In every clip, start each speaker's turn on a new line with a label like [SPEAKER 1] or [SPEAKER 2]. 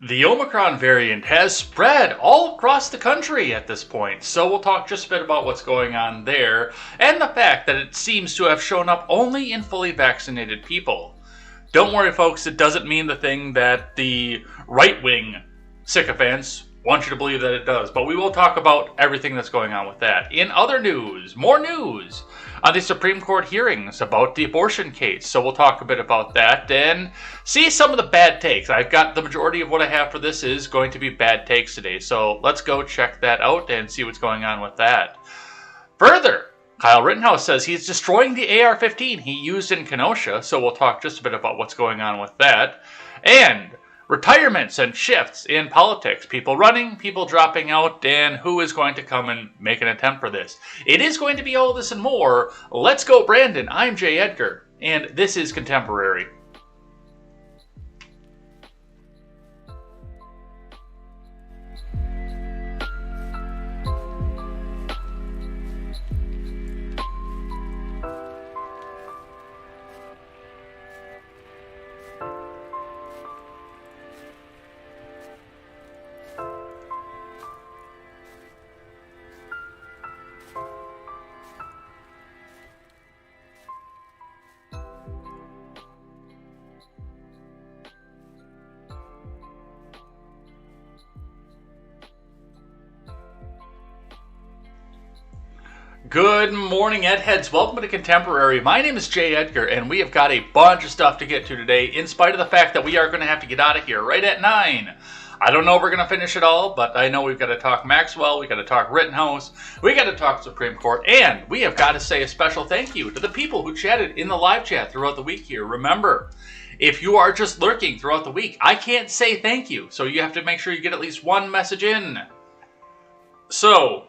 [SPEAKER 1] The Omicron variant has spread all across the country at this point, so we'll talk just a bit about what's going on there, and the fact that it seems to have shown up only in fully vaccinated people. Don't worry folks, it doesn't mean the thing that the right-wing sycophants want you to believe that it does, but we will talk about everything that's going on with that. In other news, more news on the Supreme Court hearings about the abortion case, so we'll talk a bit about that and see some of the bad takes. I've got the majority of what I have for this is going to be bad takes today, so let's go check that out and see what's going on with that. Further, Kyle Rittenhouse says he's destroying the AR-15 he used in Kenosha, so we'll talk just a bit about what's going on with that. And retirements and shifts in politics. People running, people dropping out, and who is going to come and make an attempt for this. It is going to be all this and more. Let's go, Brandon. I'm Jay Edgar, and this is Contemporary. Good morning, Edheads. Welcome to Contemporary. My name is Jay Edgar, and we have got a bunch of stuff to get to today, in spite of the fact that we are going to have to get out of here right at 9. I don't know if we're going to finish it all, but I know we've got to talk Maxwell, we've got to talk Rittenhouse, we got to talk Supreme Court, and we have got to say a special thank you to the people who chatted in the live chat throughout the week here. Remember, if you are just lurking throughout the week, I can't say thank you, so you have to make sure you get at least one message in. So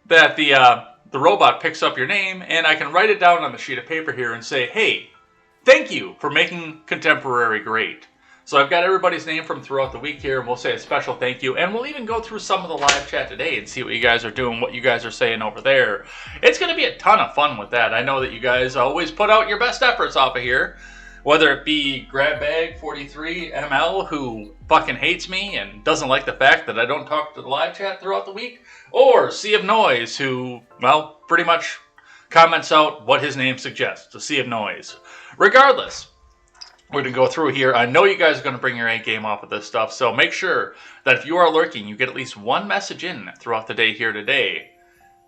[SPEAKER 1] that the robot picks up your name, and I can write it down on the sheet of paper here and say, hey, thank you for making Contemporary great. So I've got everybody's name from throughout the week here, and we'll say a special thank you, and we'll even go through some of the live chat today and see what you guys are doing, what you guys are saying over there. It's going to be a ton of fun with that. I know that you guys always put out your best efforts off of here, whether it be GrabBag43ML, who fucking hates me and doesn't like the fact that I don't talk to the live chat throughout the week, or Sea of Noise, who, well, pretty much comments out what his name suggests, a Sea of Noise. Regardless, we're going to go through here. I know you guys are going to bring your A game off of this stuff, so make sure that if you are lurking, you get at least one message in throughout the day here today,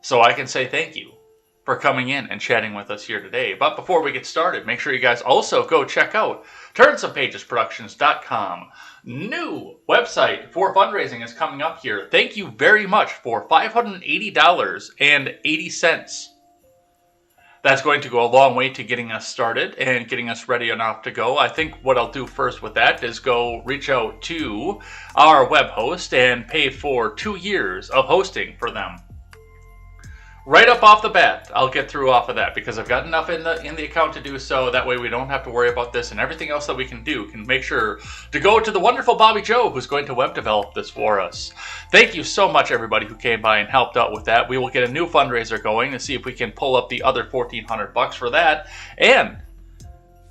[SPEAKER 1] so I can say thank you for coming in and chatting with us here today. But before we get started, make sure you guys also go check out TurnSomePagesProductions.com. New website for fundraising is coming up here. Thank you very much for $580.80. That's going to go a long way to getting us started and getting us ready enough to go. I think what I'll do first with that is go reach out to our web host and pay for 2 years of hosting for them. Right up off the bat, I'll get through off of that because I've got enough in the account to do so. That way we don't have to worry about this, and everything else that we can do can make sure to go to the wonderful Bobby Joe, who's going to web develop this for us. Thank you so much, everybody who came by and helped out with that. We will get a new fundraiser going to see if we can pull up the other $1,400 for that and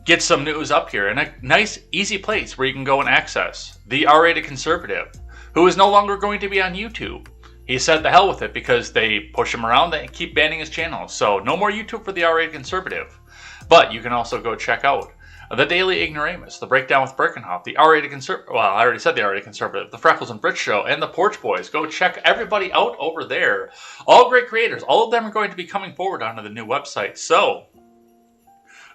[SPEAKER 1] get some news up here in a nice, easy place where you can go and access the R-rated conservative, who is no longer going to be on YouTube. He said the hell with it because they push him around and keep banning his channel. So no more YouTube for the R-rated conservative. But you can also go check out the Daily Ignoramus, the Breakdown with Birkenhoff, the R-rated conservative. Well, I already said the R-rated conservative, the Freckles and Fritz Show, and the Porch Boys. Go check everybody out over there. All great creators. All of them are going to be coming forward onto the new website. So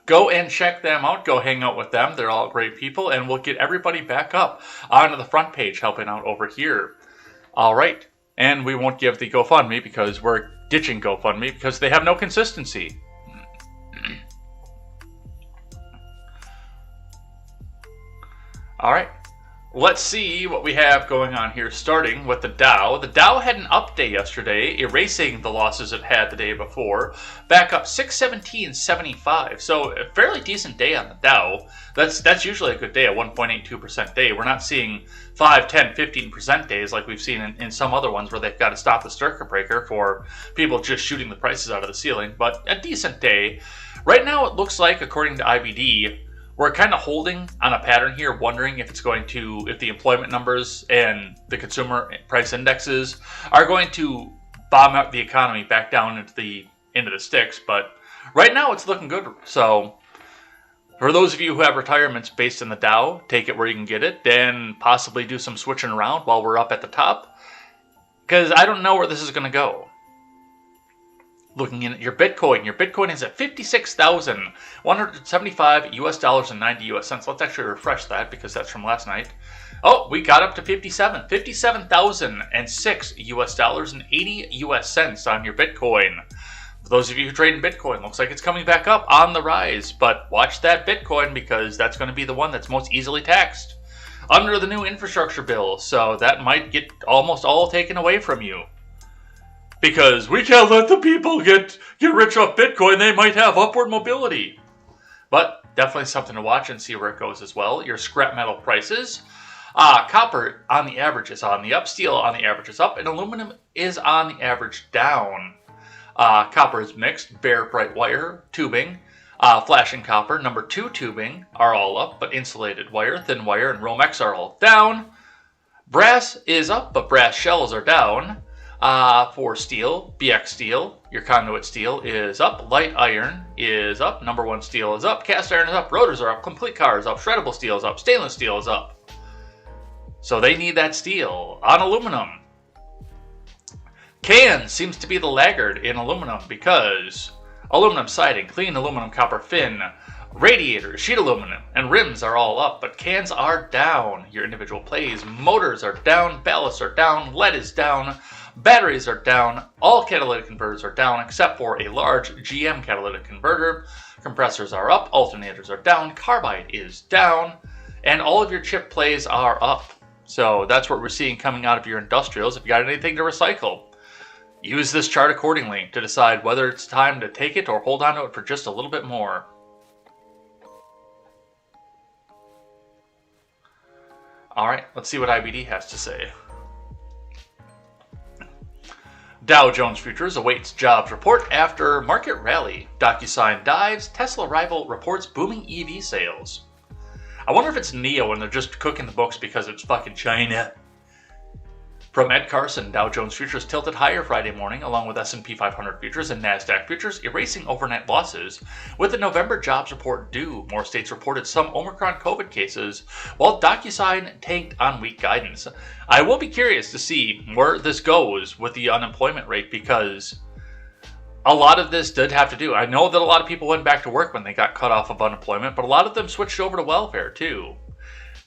[SPEAKER 1] go and check them out. Go hang out with them. They're all great people. And we'll get everybody back up onto the front page helping out over here. All right. And we won't give the GoFundMe because we're ditching GoFundMe because they have no consistency. All right. Let's see what we have going on here, starting with the Dow. The Dow had an up day yesterday, erasing the losses it had the day before, back up 617.75. So a fairly decent day on the Dow. That's usually a good day, a 1.82% day. We're not seeing 5, 10, 15% days like we've seen in some other ones where they've got to stop the circuit breaker for people just shooting the prices out of the ceiling. But a decent day. Right now it looks like, according to IBD, we're kind of holding on a pattern here, wondering if if the employment numbers and the consumer price indexes are going to bomb out the economy back down into the sticks. But right now it's looking good. So for those of you who have retirements based in the Dow, take it where you can get it, then possibly do some switching around while we're up at the top, because I don't know where this is going to go. Looking in at your Bitcoin is at 56,175 US dollars and 90 US cents. Let's actually refresh that because that's from last night. Oh, we got up to 57,006 US dollars and 80 US cents on your Bitcoin. For those of you who trade in Bitcoin, looks like it's coming back up on the rise, but watch that Bitcoin because that's going to be the one that's most easily taxed under the new infrastructure bill. So that might get almost all taken away from you. Because we can't let the people get rich off Bitcoin. They might have upward mobility. But definitely something to watch and see where it goes as well. Your scrap metal prices. Copper on the average is on the up. Steel on the average is up. And aluminum is on the average down. Copper is mixed. Bare, bright wire, tubing, flashing copper, number 2 tubing are all up. But insulated wire, thin wire, and Romex are all down. Brass is up, but brass shells are down. For steel, BX steel, your conduit steel is up, light iron is up, number 1 steel is up, cast iron is up, rotors are up, complete car is up, shreddable steel is up, stainless steel is up. So they need that steel. On aluminum, can seems to be the laggard in aluminum because aluminum siding, clean aluminum copper fin, radiators, sheet aluminum, and rims are all up, but cans are down. Your individual plays, motors are down, ballasts are down, lead is down, batteries are down, all catalytic converters are down except for a large GM catalytic converter. Compressors are up, alternators are down, carbide is down, and all of your chip plays are up. So that's what we're seeing coming out of your industrials. If you got anything to recycle, use this chart accordingly to decide whether it's time to take it or hold on to it for just a little bit more. All right, let's see what IBD has to say. Dow Jones Futures awaits jobs report after market rally. DocuSign dives, Tesla rival reports booming EV sales. I wonder if it's NIO and they're just cooking the books because it's fucking China. From Ed Carson, Dow Jones Futures tilted higher Friday morning, along with S&P 500 Futures and NASDAQ Futures erasing overnight losses. With the November jobs report due, more states reported some Omicron COVID cases, while DocuSign tanked on weak guidance. I will be curious to see where this goes with the unemployment rate, because a lot of this did have to do. I know that a lot of people went back to work when they got cut off of unemployment, but a lot of them switched over to welfare too.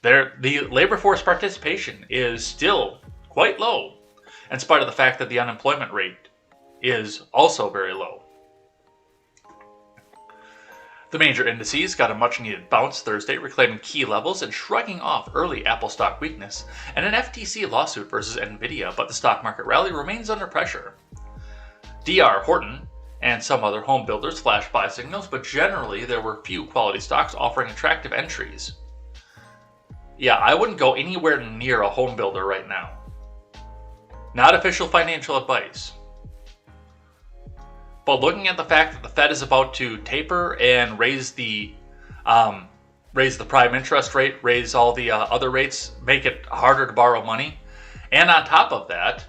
[SPEAKER 1] The labor force participation is still quite low, in spite of the fact that the unemployment rate is also very low. The major indices got a much-needed bounce Thursday, reclaiming key levels and shrugging off early Apple stock weakness and an FTC lawsuit versus Nvidia, but the stock market rally remains under pressure. D.R. Horton and some other home builders flashed buy signals, but generally there were few quality stocks offering attractive entries. Yeah, I wouldn't go anywhere near a home builder right now. Not official financial advice. But looking at the fact that the Fed is about to taper and raise the prime interest rate, raise all the other rates, make it harder to borrow money, and on top of that,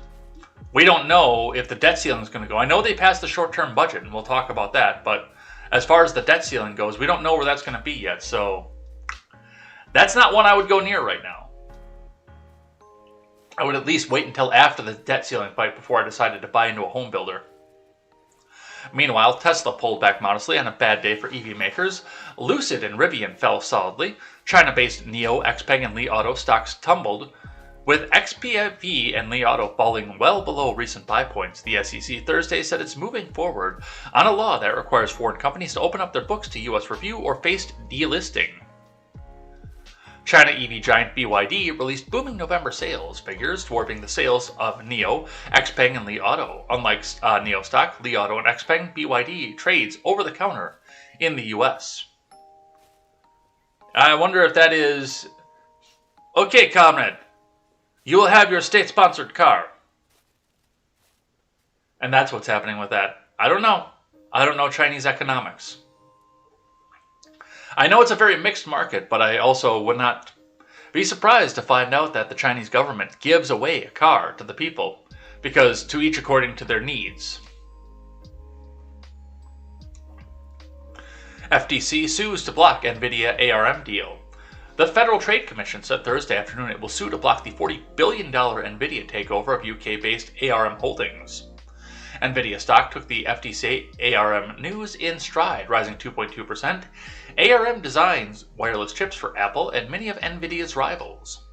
[SPEAKER 1] we don't know if the debt ceiling is going to go. I know they passed the short-term budget, and we'll talk about that, but as far as the debt ceiling goes, we don't know where that's going to be yet, so that's not one I would go near right now. I would at least wait until after the debt ceiling fight before I decided to buy into a home builder. Meanwhile, Tesla pulled back modestly on a bad day for EV makers. Lucid and Rivian fell solidly. China-based NIO, XPeng, and Li Auto stocks tumbled, with XPV and Li Auto falling well below recent buy points. The SEC Thursday said it's moving forward on a law that requires foreign companies to open up their books to U.S. review or face delisting. China EV giant BYD released booming November sales figures, dwarfing the sales of NIO, XPeng, and Li Auto. Unlike NIO stock, Li Auto and XPeng, BYD trades over the counter in the US. I wonder if that is, okay, comrade, you will have your state-sponsored car. And that's what's happening with that. I don't know. I don't know Chinese economics. I know it's a very mixed market, but I also would not be surprised to find out that the Chinese government gives away a car to the people, because to each according to their needs. FTC sues to block NVIDIA ARM deal. The Federal Trade Commission said Thursday afternoon it will sue to block the $40 billion NVIDIA takeover of UK-based ARM holdings. NVIDIA stock took the FTC ARM news in stride, rising 2.2%. ARM designs wireless chips for Apple and many of NVIDIA's rivals.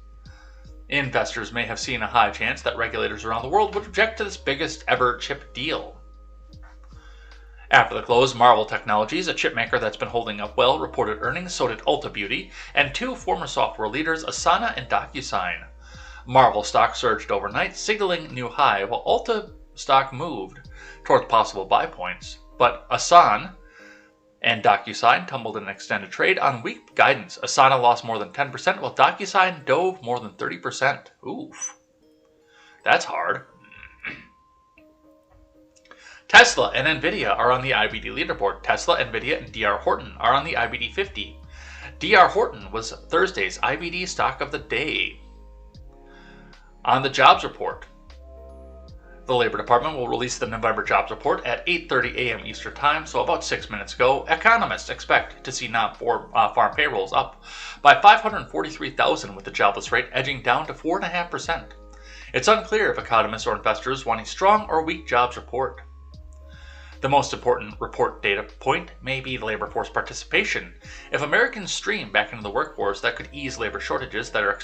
[SPEAKER 1] Investors may have seen a high chance that regulators around the world would object to this biggest ever chip deal. After the close, Marvell Technologies, a chipmaker that's been holding up well, reported earnings, so did Ulta Beauty, and two former software leaders, Asana and DocuSign. Marvell stock surged overnight, signaling new high, while Ulta stock moved towards possible buy points. But Asana and DocuSign tumbled in an extended trade on weak guidance. Asana lost more than 10%, while DocuSign dove more than 30%. Oof. That's hard. Tesla and NVIDIA are on the IBD leaderboard. Tesla, NVIDIA, and D.R. Horton are on the IBD 50. D.R. Horton was Thursday's IBD stock of the day. On the jobs report, the Labor Department will release the November jobs report at 8:30 a.m. Eastern Time, so about 6 minutes ago. Economists expect to see non-farm payrolls up by 543,000, with the jobless rate edging down to 4.5%. It's unclear if economists or investors want a strong or weak jobs report. The most important report data point may be the labor force participation. If Americans stream back into the workforce, that could ease labor shortages that are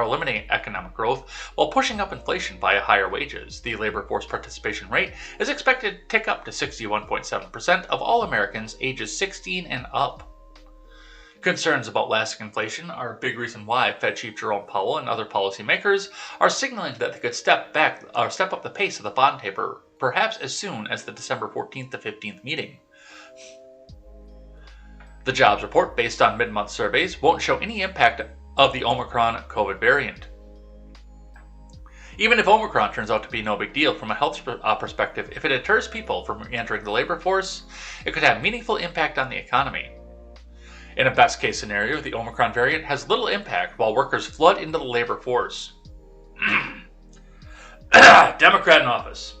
[SPEAKER 1] eliminating economic growth while pushing up inflation via higher wages. The labor force participation rate is expected to tick up to 61.7% of all Americans ages 16 and up. Concerns about lasting inflation are a big reason why Fed Chief Jerome Powell and other policymakers are signaling that they could step up the pace of the bond taper, perhaps as soon as the December 14th to 15th meeting. The jobs report, based on mid-month surveys, won't show any impact of the Omicron COVID variant. Even if Omicron turns out to be no big deal from a health perspective, if it deters people from entering the labor force, it could have meaningful impact on the economy. In a best-case scenario, the Omicron variant has little impact while workers flood into the labor force. Democrat in office.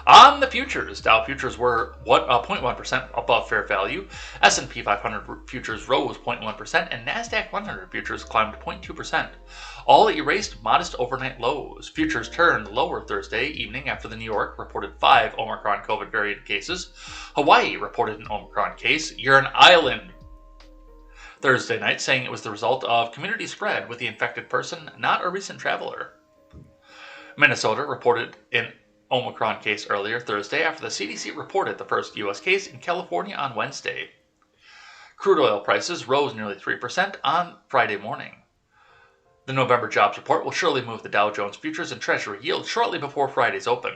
[SPEAKER 1] On the futures, Dow futures were 0.1% above fair value, S&P 500 futures rose 0.1%, and NASDAQ 100 futures climbed 0.2%. All erased modest overnight lows. Futures turned lower Thursday evening after the New York reported 5 Omicron COVID variant cases. Hawaii reported an Omicron case. You're an island. Thursday night, saying it was the result of community spread with the infected person, not a recent traveler. Minnesota reported an Omicron case earlier Thursday after the CDC reported the first U.S. case in California on Wednesday. Crude oil prices rose nearly 3% on Friday morning. The November jobs report will surely move the Dow Jones futures and Treasury yield shortly before Friday's open.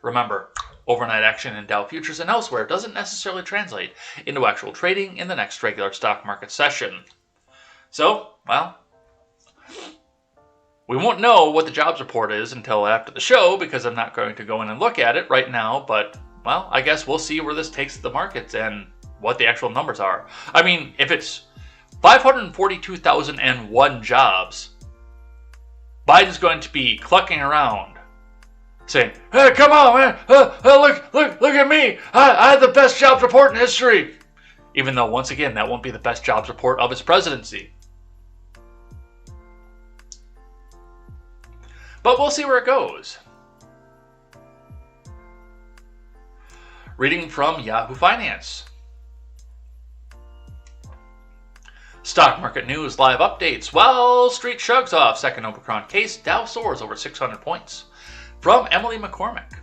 [SPEAKER 1] Remember, overnight action in Dow futures and elsewhere doesn't necessarily translate into actual trading in the next regular stock market session. So, well, we won't know what the jobs report is until after the show because I'm not going to go in and look at it right now, but, well, I guess we'll see where this takes the markets and what the actual numbers are. I mean, if it's 542,001 jobs, Biden's going to be clucking around saying, "Hey, come on, man, look at me, I had the best jobs report in history," even though, once again, that won't be the best jobs report of his presidency. But we'll see where it goes. Reading from Yahoo Finance. Stock market news live updates. Wall Street shrugs off second Omicron case. Dow soars over 600 points. From Emily McCormick.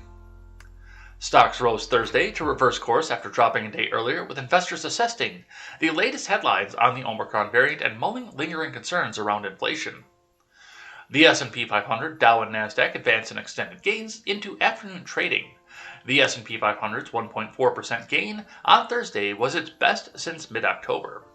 [SPEAKER 1] Stocks rose Thursday to reverse course after dropping a day earlier, with investors assessing the latest headlines on the Omicron variant and mulling lingering concerns around inflation. The S&P 500, Dow, and NASDAQ advanced in extended gains into afternoon trading. The S&P 500's 1.4% gain on Thursday was its best since mid-October.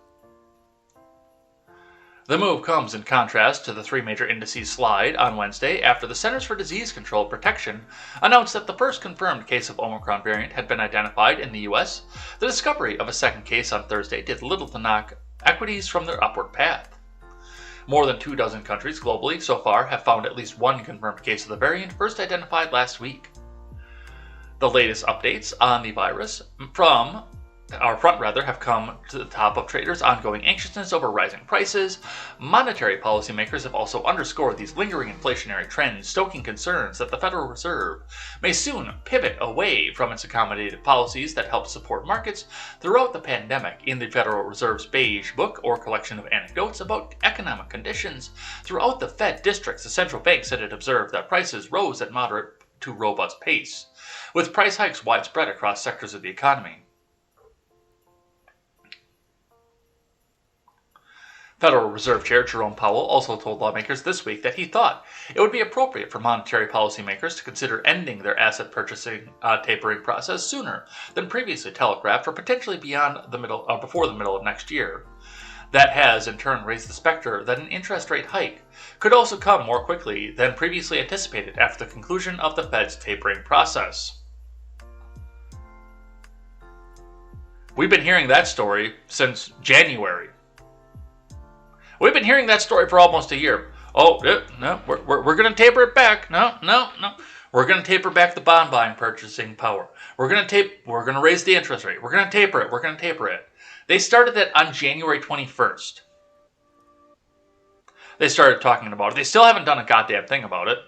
[SPEAKER 1] The move comes in contrast to the three major indices slide on Wednesday after the Centers for Disease Control and Protection announced that the first confirmed case of Omicron variant had been identified in the U.S. The discovery of a second case on Thursday did little to knock equities from their upward path. More than 24 countries globally so far have found at least one confirmed case of the variant first identified last week. The latest updates on the virus have come to the top of traders' ongoing anxiousness over rising prices. Monetary policymakers have also underscored these lingering inflationary trends, stoking concerns that the Federal Reserve may soon pivot away from its accommodative policies that helped support markets throughout the pandemic. In the Federal Reserve's Beige Book, or collection of anecdotes about economic conditions throughout the Fed districts, the central bank said it observed that prices rose at moderate to robust pace, with price hikes widespread across sectors of the economy. Federal Reserve Chair Jerome Powell also told lawmakers this week that he thought it would be appropriate for monetary policymakers to consider ending their asset purchasing tapering process sooner than previously telegraphed, or potentially before the middle of next year. That has, in turn, raised the specter that an interest rate hike could also come more quickly than previously anticipated after the conclusion of the Fed's tapering process. We've been hearing that story since January. We've been hearing that story for almost a year. Oh, no, we're going to taper it back. No. We're going to taper back the bond buying purchasing power. We're going to raise the interest rate. We're going to taper it. They started that on January 21st. They started talking about it. They still haven't done a goddamn thing about it.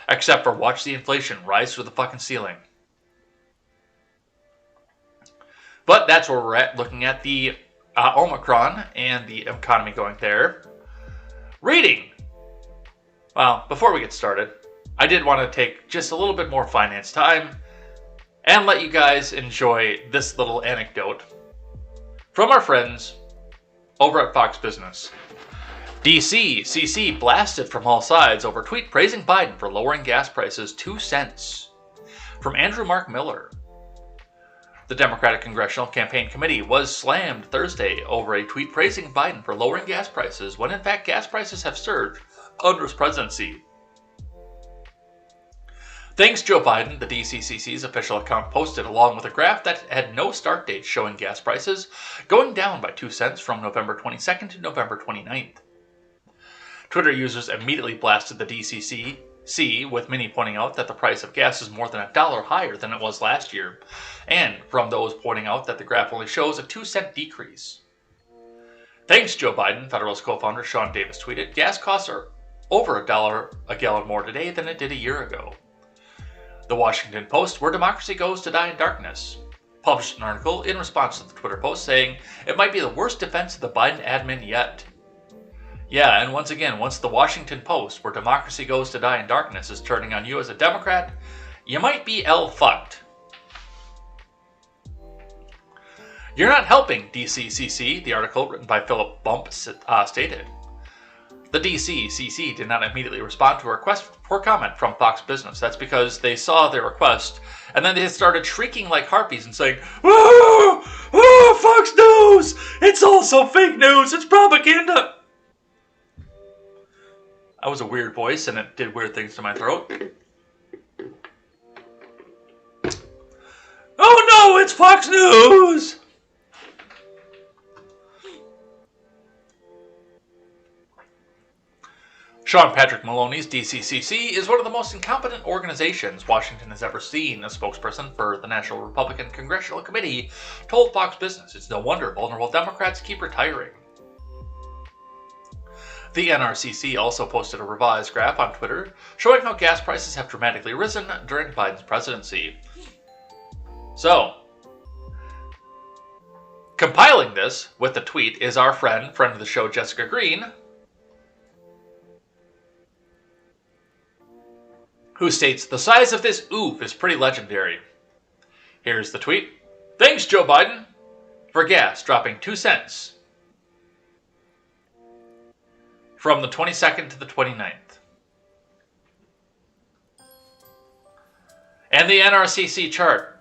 [SPEAKER 1] Except for watch the inflation rise through the fucking ceiling. But that's where we're at, looking at the Omicron and the economy going there. Reading. Well, before we get started, I did want to take just a little bit more finance time and let you guys enjoy this little anecdote from our friends over at Fox Business. DCCC blasted from all sides over tweet praising Biden for lowering gas prices 2 cents. From Andrew Mark Miller. The Democratic Congressional Campaign Committee was slammed Thursday over a tweet praising Biden for lowering gas prices when in fact gas prices have surged under his presidency. Thanks, Joe Biden, the DCCC's official account posted along with a graph that had no start date showing gas prices going down by 2 cents from November 22nd to November 29th. Twitter users immediately blasted the DCCC, with many pointing out that the price of gas is more than $1 higher than it was last year, and from those pointing out that the graph only shows a 2-cent decrease. Thanks, Joe Biden, Federalist co-founder Sean Davis tweeted, gas costs are over $1 a gallon more today than it did a year ago. The Washington Post, where democracy goes to die in darkness, published an article in response to the Twitter post saying it might be the worst defense of the Biden admin yet. Yeah, and once again, once the Washington Post, where democracy goes to die in darkness, is turning on you as a Democrat, you might be fucked. You're not helping, DCCC, the article written by Philip Bump stated. The DCCC did not immediately respond to a request for comment from Fox Business. That's because they saw their request, and then they started shrieking like harpies and saying, Fox News! It's also fake news! It's propaganda! That was a weird voice, and it did weird things to my throat. Oh no, it's Fox News! Sean Patrick Maloney's DCCC is one of the most incompetent organizations Washington has ever seen. A spokesperson for the National Republican Congressional Committee told Fox Business it's no wonder vulnerable Democrats keep retiring. The NRCC also posted a revised graph on Twitter showing how gas prices have dramatically risen during Biden's presidency. So, compiling this with the tweet is our friend of the show, Jessica Green, who states, the size of this oof is pretty legendary. Here's the tweet. Thanks, Joe Biden, for gas dropping 2 cents. From the 22nd to the 29th. And the NRCC chart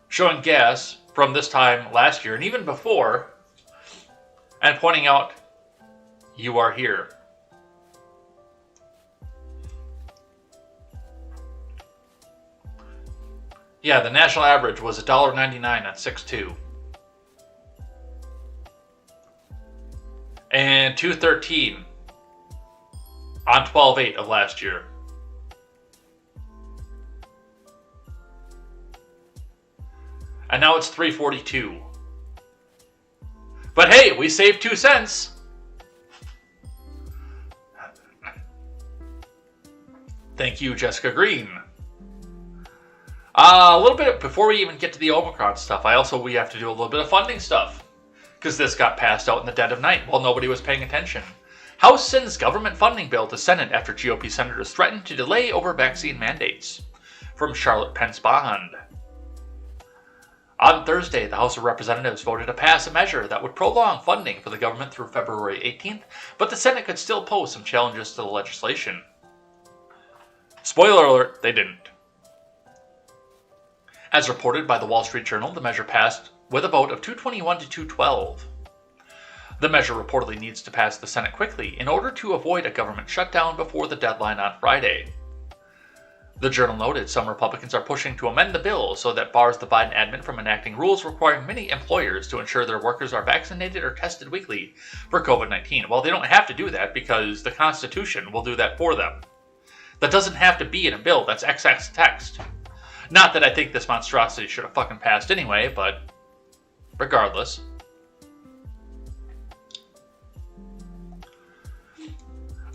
[SPEAKER 1] showing gas from this time last year and even before and pointing out you are here. Yeah, the national average was $1.99 at 6.2. And 2.13 on 12.8 of last year. And now it's 3.42. But hey, we saved 2 cents. Thank you, Jessica Green. A little bit before we even get to the Omicron stuff, we have to do a little bit of funding stuff. Because this got passed out in the dead of night while nobody was paying attention. House sends government funding bill to Senate after GOP senators threaten to delay over vaccine mandates. From Charlotte Pence Bond. On Thursday, the House of Representatives voted to pass a measure that would prolong funding for the government through February 18th, but the Senate could still pose some challenges to the legislation. Spoiler alert, they didn't. As reported by the Wall Street Journal, the measure passed with a vote of 221 to 212. The measure reportedly needs to pass the Senate quickly in order to avoid a government shutdown before the deadline on Friday. The Journal noted some Republicans are pushing to amend the bill so that bars the Biden admin from enacting rules requiring many employers to ensure their workers are vaccinated or tested weekly for COVID-19. Well, they don't have to do that because the Constitution will do that for them. That doesn't have to be in a bill, that's XX text. Not that I think this monstrosity should have fucking passed anyway, but regardless.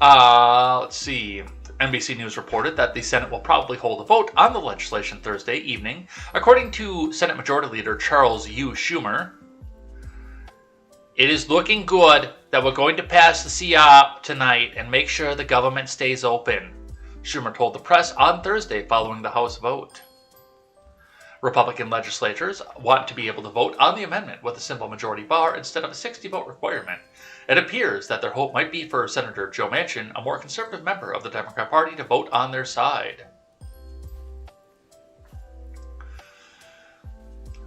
[SPEAKER 1] Let's see. NBC News reported that the Senate will probably hold a vote on the legislation Thursday evening. According to Senate Majority Leader Charles U. Schumer, it is looking good that we're going to pass the CR tonight and make sure the government stays open, Schumer told the press on Thursday following the House vote. Republican legislators want to be able to vote on the amendment with a simple majority bar instead of a 60-vote requirement. It appears that their hope might be for Senator Joe Manchin, a more conservative member of the Democrat Party, to vote on their side.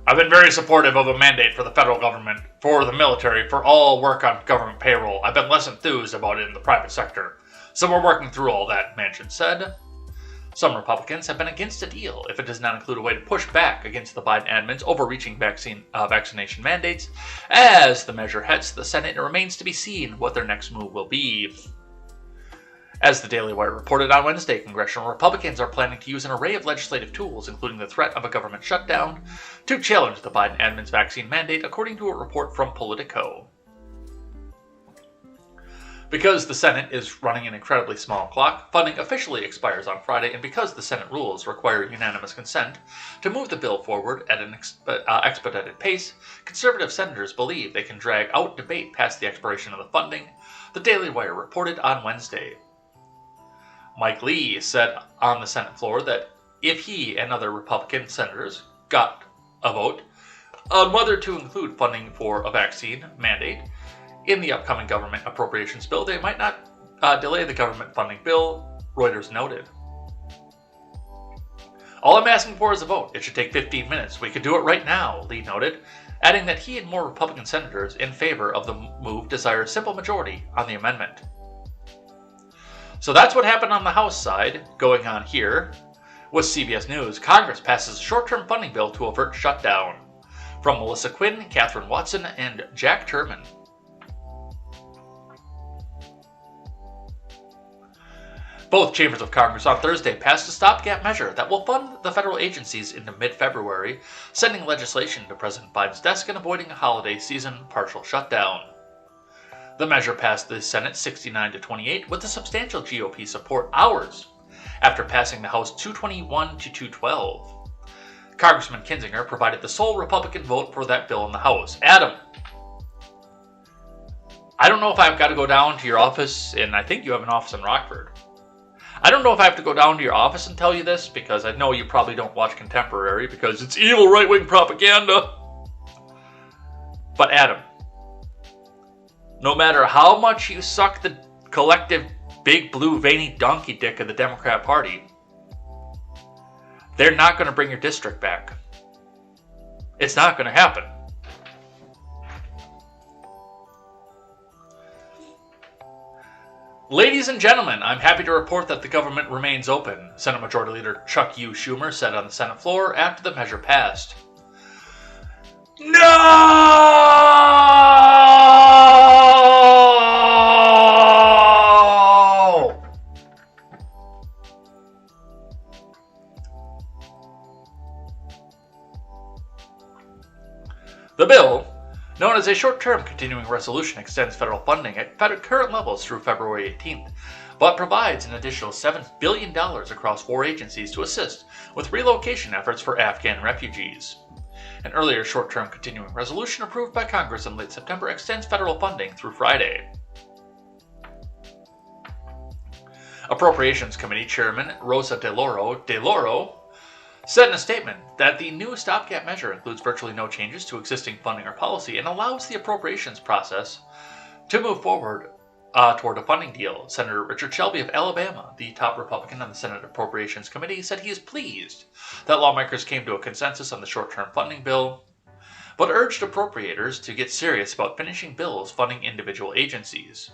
[SPEAKER 1] I've been very supportive of a mandate for the federal government, for the military, for all work on government payroll. I've been less enthused about it in the private sector. So we're working through all that, Manchin said. Some Republicans have been against a deal if it does not include a way to push back against the Biden admin's overreaching vaccination mandates. As the measure heads to the Senate, it remains to be seen what their next move will be. As the Daily Wire reported on Wednesday, congressional Republicans are planning to use an array of legislative tools, including the threat of a government shutdown, to challenge the Biden admin's vaccine mandate, according to a report from Politico. Because the Senate is running an incredibly small clock, funding officially expires on Friday, and because the Senate rules require unanimous consent to move the bill forward at an expedited pace, conservative senators believe they can drag out debate past the expiration of the funding, the Daily Wire reported on Wednesday. Mike Lee said on the Senate floor that if he and other Republican senators got a vote on whether to include funding for a vaccine mandate in the upcoming government appropriations bill, they might not delay the government funding bill, Reuters noted. All I'm asking for is a vote. It should take 15 minutes. We could do it right now, Lee noted, adding that he and more Republican senators in favor of the move desire a simple majority on the amendment. So that's what happened on the House side. Going on here with CBS News, Congress passes a short-term funding bill to avert shutdown. From Melissa Quinn, Catherine Watson, and Jack Turman. Both chambers of Congress on Thursday passed a stopgap measure that will fund the federal agencies into mid-February, sending legislation to President Biden's desk and avoiding a holiday season partial shutdown. The measure passed the Senate 69 to 28 with a substantial GOP support hours after passing the House 221 to 212. Congressman Kinzinger provided the sole Republican vote for that bill in the House. Adam, I don't know if I've got to go down to your office, and I think you have an office in Rockford. I don't know if I have to go down to your office and tell you this, because I know you probably don't watch Contemporary because it's evil right-wing propaganda. But Adam, no matter how much you suck the collective big blue veiny donkey dick of the Democrat Party, they're not going to bring your district back. It's not going to happen. Ladies and gentlemen, I'm happy to report that the government remains open, Senate Majority Leader Chuck U. Schumer said on the Senate floor after the measure passed. No! The bill, known as a short-term continuing resolution, extends federal funding at current levels through February 18th, but provides an additional $7 billion across 4 agencies to assist with relocation efforts for Afghan refugees. An earlier short-term continuing resolution approved by Congress in late September extends federal funding through Friday. Appropriations Committee Chairman Rosa DeLauro said in a statement that the new stopgap measure includes virtually no changes to existing funding or policy and allows the appropriations process to move forward toward a funding deal. Senator Richard Shelby of Alabama, the top Republican on the Senate Appropriations Committee, said he is pleased that lawmakers came to a consensus on the short-term funding bill, but urged appropriators to get serious about finishing bills funding individual agencies.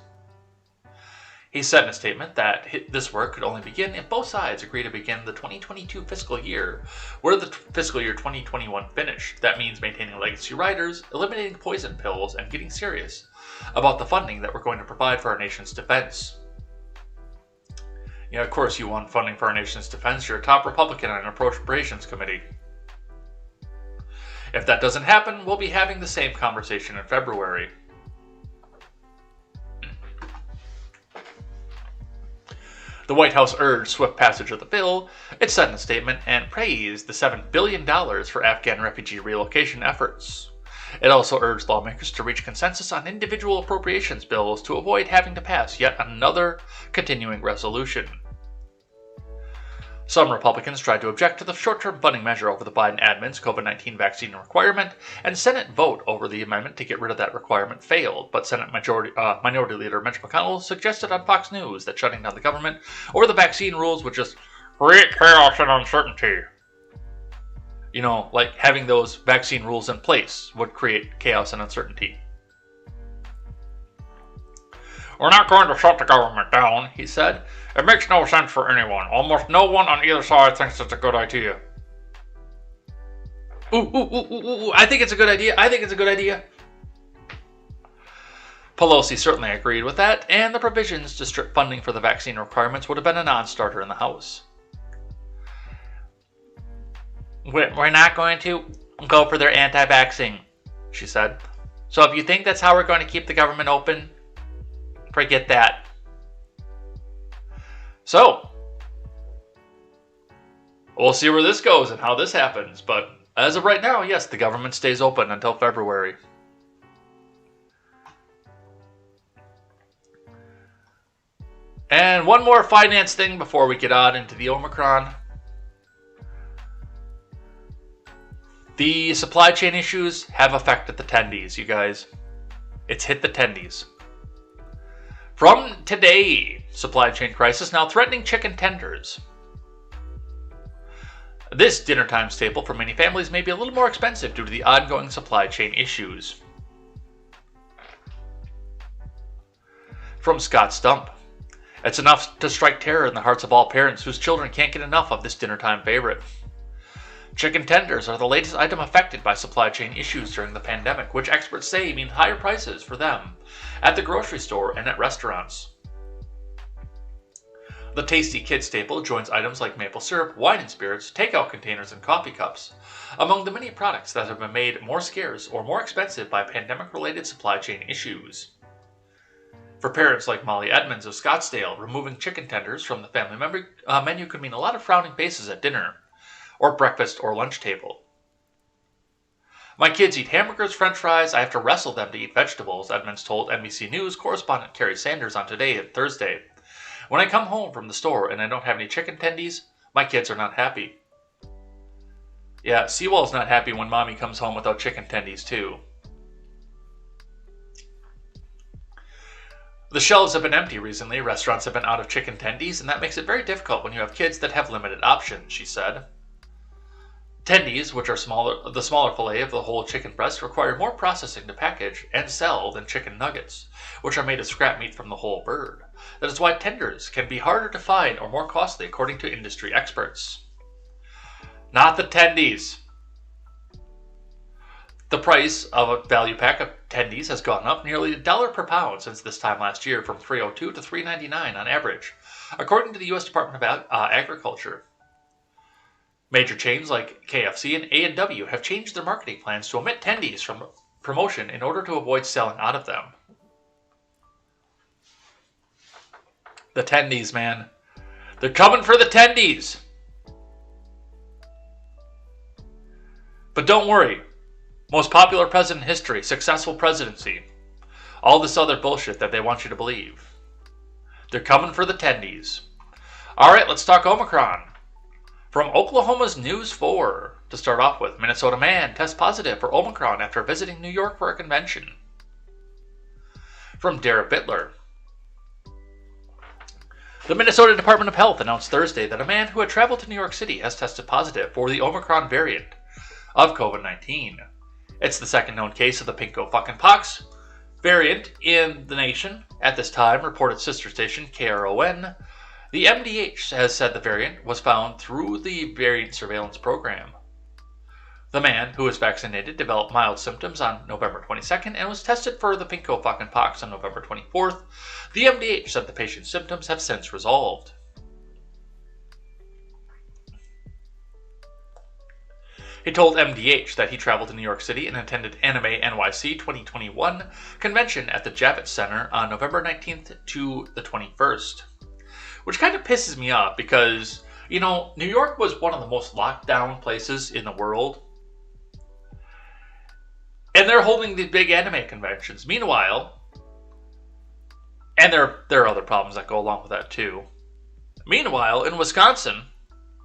[SPEAKER 1] He said in a statement that this work could only begin if both sides agree to begin the 2022 fiscal year, where the fiscal year 2021 finished. That means maintaining legacy riders, eliminating poison pills, and getting serious about the funding that we're going to provide for our nation's defense. Yeah, of course you want funding for our nation's defense. You're a top Republican on an Appropriations Committee. If that doesn't happen, we'll be having the same conversation in February. The White House urged swift passage of the bill, it said in a statement, and praised the $7 billion for Afghan refugee relocation efforts. It also urged lawmakers to reach consensus on individual appropriations bills to avoid having to pass yet another continuing resolution. Some Republicans tried to object to the short-term funding measure over the Biden admin's COVID-19 vaccine requirement, and Senate vote over the amendment to get rid of that requirement failed, but Senate Minority Leader Mitch McConnell suggested on Fox News that shutting down the government over the vaccine rules would just create chaos and uncertainty. You know, like having those vaccine rules in place would create chaos and uncertainty. We're not going to shut the government down, he said. It makes no sense for anyone. Almost no one on either side thinks it's a good idea. I think it's a good idea. Pelosi certainly agreed with that, and the provisions to strip funding for the vaccine requirements would have been a non-starter in the House. We're not going to go for their anti-vaxxing, she said. So if you think that's how we're going to keep the government open, forget that. So, we'll see where this goes and how this happens, but as of right now, yes, the government stays open until February. And one more finance thing before we get on into the Omicron. The supply chain issues have affected the tendies, you guys. It's hit the tendies. From today, supply chain crisis now threatening chicken tenders. This dinner time staple for many families may be a little more expensive due to the ongoing supply chain issues. From Scott Stump. It's enough to strike terror in the hearts of all parents whose children can't get enough of this dinner time favorite. Chicken tenders are the latest item affected by supply chain issues during the pandemic, which experts say means higher prices for them at the grocery store and at restaurants. The tasty kid staple joins items like maple syrup, wine and spirits, takeout containers, and coffee cups among the many products that have been made more scarce or more expensive by pandemic-related supply chain issues. For parents like Molly Edmonds of Scottsdale, removing chicken tenders from the family menu could mean a lot of frowning faces at dinner, or breakfast or lunch table. My kids eat hamburgers, french fries. I have to wrestle them to eat vegetables, Edmonds told NBC News correspondent Carrie Sanders on Today and Thursday. When I come home from the store and I don't have any chicken tendies, my kids are not happy. Yeah, Seawall's not happy when mommy comes home without chicken tendies too. The shelves have been empty recently. Restaurants have been out of chicken tendies, and that makes it very difficult when you have kids that have limited options, she said. Tendies, which are the smaller fillet of the whole chicken breast, require more processing to package and sell than chicken nuggets, which are made of scrap meat from the whole bird. That is why tenders can be harder to find or more costly, according to industry experts. Not the tendies. The price of a value pack of tendies has gone up nearly $1 per pound since this time last year, from $3.02 to $3.99 on average, according to the U.S. Department of Agriculture. Major chains like KFC and A&W have changed their marketing plans to omit tendies from promotion in order to avoid selling out of them. The tendies, man. They're coming for the tendies! But don't worry. Most popular president in history, successful presidency. All this other bullshit that they want you to believe. They're coming for the tendies. Alright, let's talk Omicron. From Oklahoma's News 4, to start off with, Minnesota man tests positive for Omicron after visiting New York for a convention. From Dara Bittler. The Minnesota Department of Health announced Thursday that a man who had traveled to New York City has tested positive for the Omicron variant of COVID-19. It's the second known case of the pinko fucking pox variant in the nation. At this time, reported sister station KRON. The MDH has said the variant was found through the variant surveillance program. The man, who was vaccinated, developed mild symptoms on November 22nd and was tested for the pinko fucking pox on November 24th. The MDH said the patient's symptoms have since resolved. He told MDH that he traveled to New York City and attended Anime NYC 2021 convention at the Javits Center on November 19th to the 21st. Which kind of pisses me off because, you know, New York was one of the most locked down places in the world. And they're holding these big anime conventions. Meanwhile, and there are other problems that go along with that too. Meanwhile, in Wisconsin,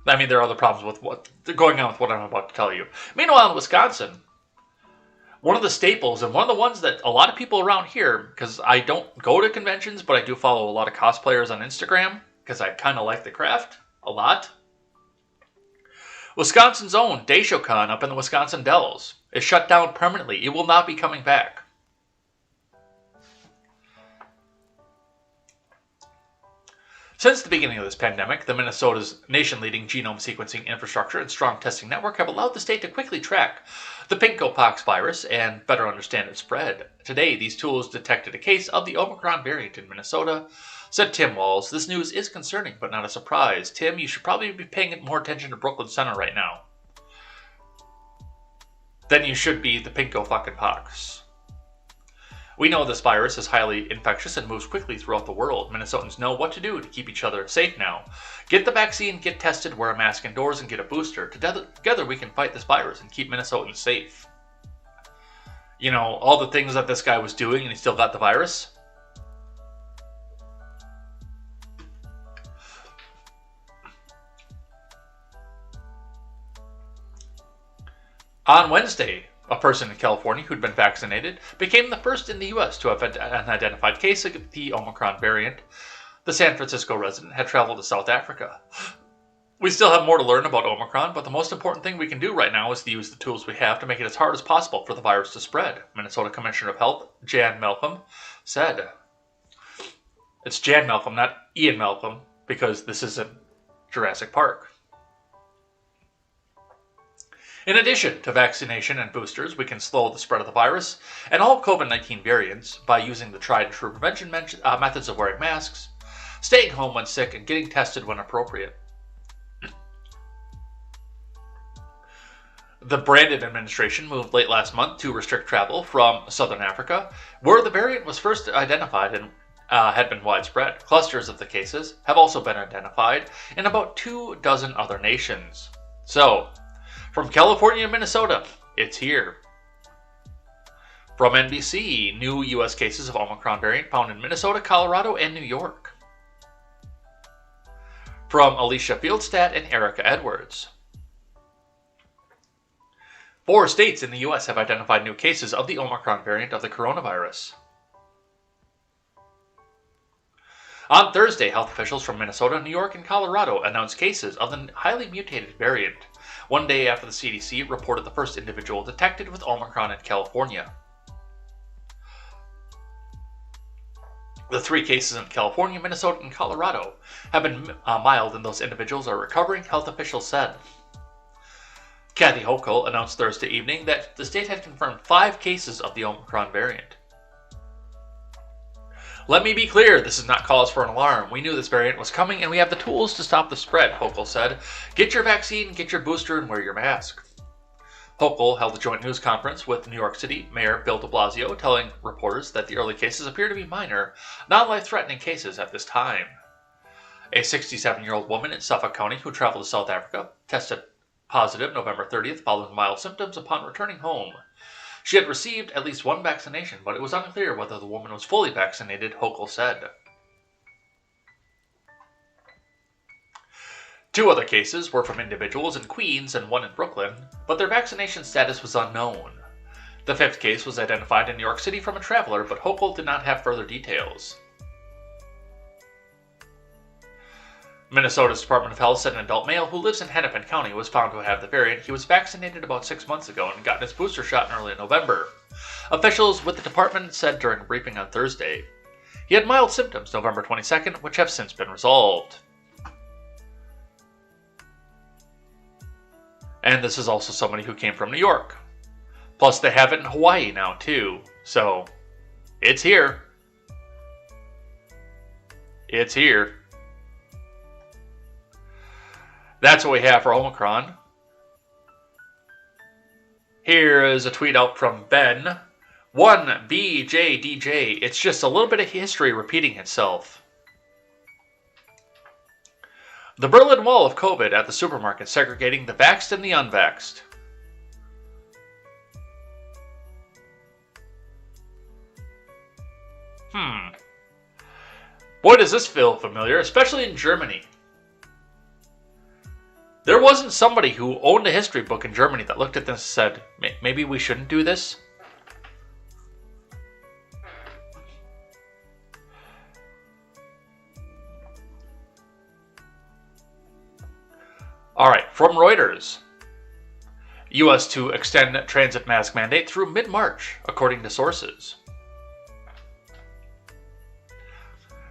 [SPEAKER 1] there are other problems with what going on with what I'm about to tell you. Meanwhile, in Wisconsin, one of the staples and one of the ones that a lot of people around here, because I don't go to conventions, but I do follow a lot of cosplayers on Instagram, because I kind of like the craft a lot. Wisconsin's own Daishokan up in the Wisconsin Dells is shut down permanently. It will not be coming back. Since the beginning of this pandemic, the Minnesota's nation-leading genome sequencing infrastructure and strong testing network have allowed the state to quickly track the pinko-pox virus and better understand its spread. Today, these tools detected a case of the Omicron variant in Minnesota, said Tim Walls. This news is concerning, but not a surprise. Tim, you should probably be paying more attention to Brooklyn Center right now than you should be the pinko-fucking-pox. We know this virus is highly infectious and moves quickly throughout the world. Minnesotans know what to do to keep each other safe now. Get the vaccine, get tested, wear a mask indoors, and get a booster. Together we can fight this virus and keep Minnesotans safe. You know, all the things that this guy was doing and he still got the virus. On Wednesday, a person in California who'd been vaccinated became the first in the U.S. to have an identified case of the Omicron variant. The San Francisco resident had traveled to South Africa. We still have more to learn about Omicron, but the most important thing we can do right now is to use the tools we have to make it as hard as possible for the virus to spread, Minnesota Commissioner of Health Jan Malcolm said. It's Jan Malcolm, not Ian Malcolm, because this isn't Jurassic Park. In addition to vaccination and boosters, we can slow the spread of the virus and all COVID-19 variants by using the tried and true prevention methods of wearing masks, staying home when sick, and getting tested when appropriate. The Brandon administration moved late last month to restrict travel from Southern Africa, where the variant was first identified and had been widespread. Clusters of the cases have also been identified in about 24 other nations. So, from California to Minnesota, it's here. From NBC, new U.S. cases of Omicron variant found in Minnesota, Colorado, and New York. From Alicia Fieldstadt and Erica Edwards. 4 states in the U.S. have identified new cases of the Omicron variant of the coronavirus. On Thursday, health officials from Minnesota, New York, and Colorado announced cases of the highly mutated variant, one day after the CDC reported the first individual detected with Omicron in California. The 3 cases in California, Minnesota, and Colorado have been mild, and those individuals are recovering, health officials said. Kathy Hochul announced Thursday evening that the state had confirmed 5 cases of the Omicron variant. Let me be clear, this is not cause for an alarm. We knew this variant was coming, and we have the tools to stop the spread, Hochul said. Get your vaccine, get your booster, and wear your mask. Hochul held a joint news conference with New York City Mayor Bill de Blasio, telling reporters that the early cases appear to be minor, non-life-threatening cases at this time. A 67-year-old woman in Suffolk County who traveled to South Africa tested positive November 30th following mild symptoms upon returning home. She had received at least 1 vaccination, but it was unclear whether the woman was fully vaccinated, Hochul said. 2 other cases were from individuals in Queens and 1 in Brooklyn, but their vaccination status was unknown. The 5th case was identified in New York City from a traveler, but Hochul did not have further details. Minnesota's Department of Health said an adult male who lives in Hennepin County was found to have the variant. He was vaccinated about 6 months ago and got his booster shot in early November. Officials with the department said during a briefing on Thursday. He had mild symptoms November 22nd, which have since been resolved. And this is also somebody who came from New York. Plus, they have it in Hawaii now, too. So, it's here. It's here. That's what we have for Omicron. Here is a tweet out from Ben. 1BJDJ. It's just a little bit of history repeating itself. The Berlin Wall of COVID at the supermarket segregating the vaxxed and the unvaxxed. Boy, does this feel familiar, especially in Germany. There wasn't somebody who owned a history book in Germany that looked at this and said, maybe we shouldn't do this? Alright, from Reuters. U.S. to extend transit mask mandate through mid-March, according to sources.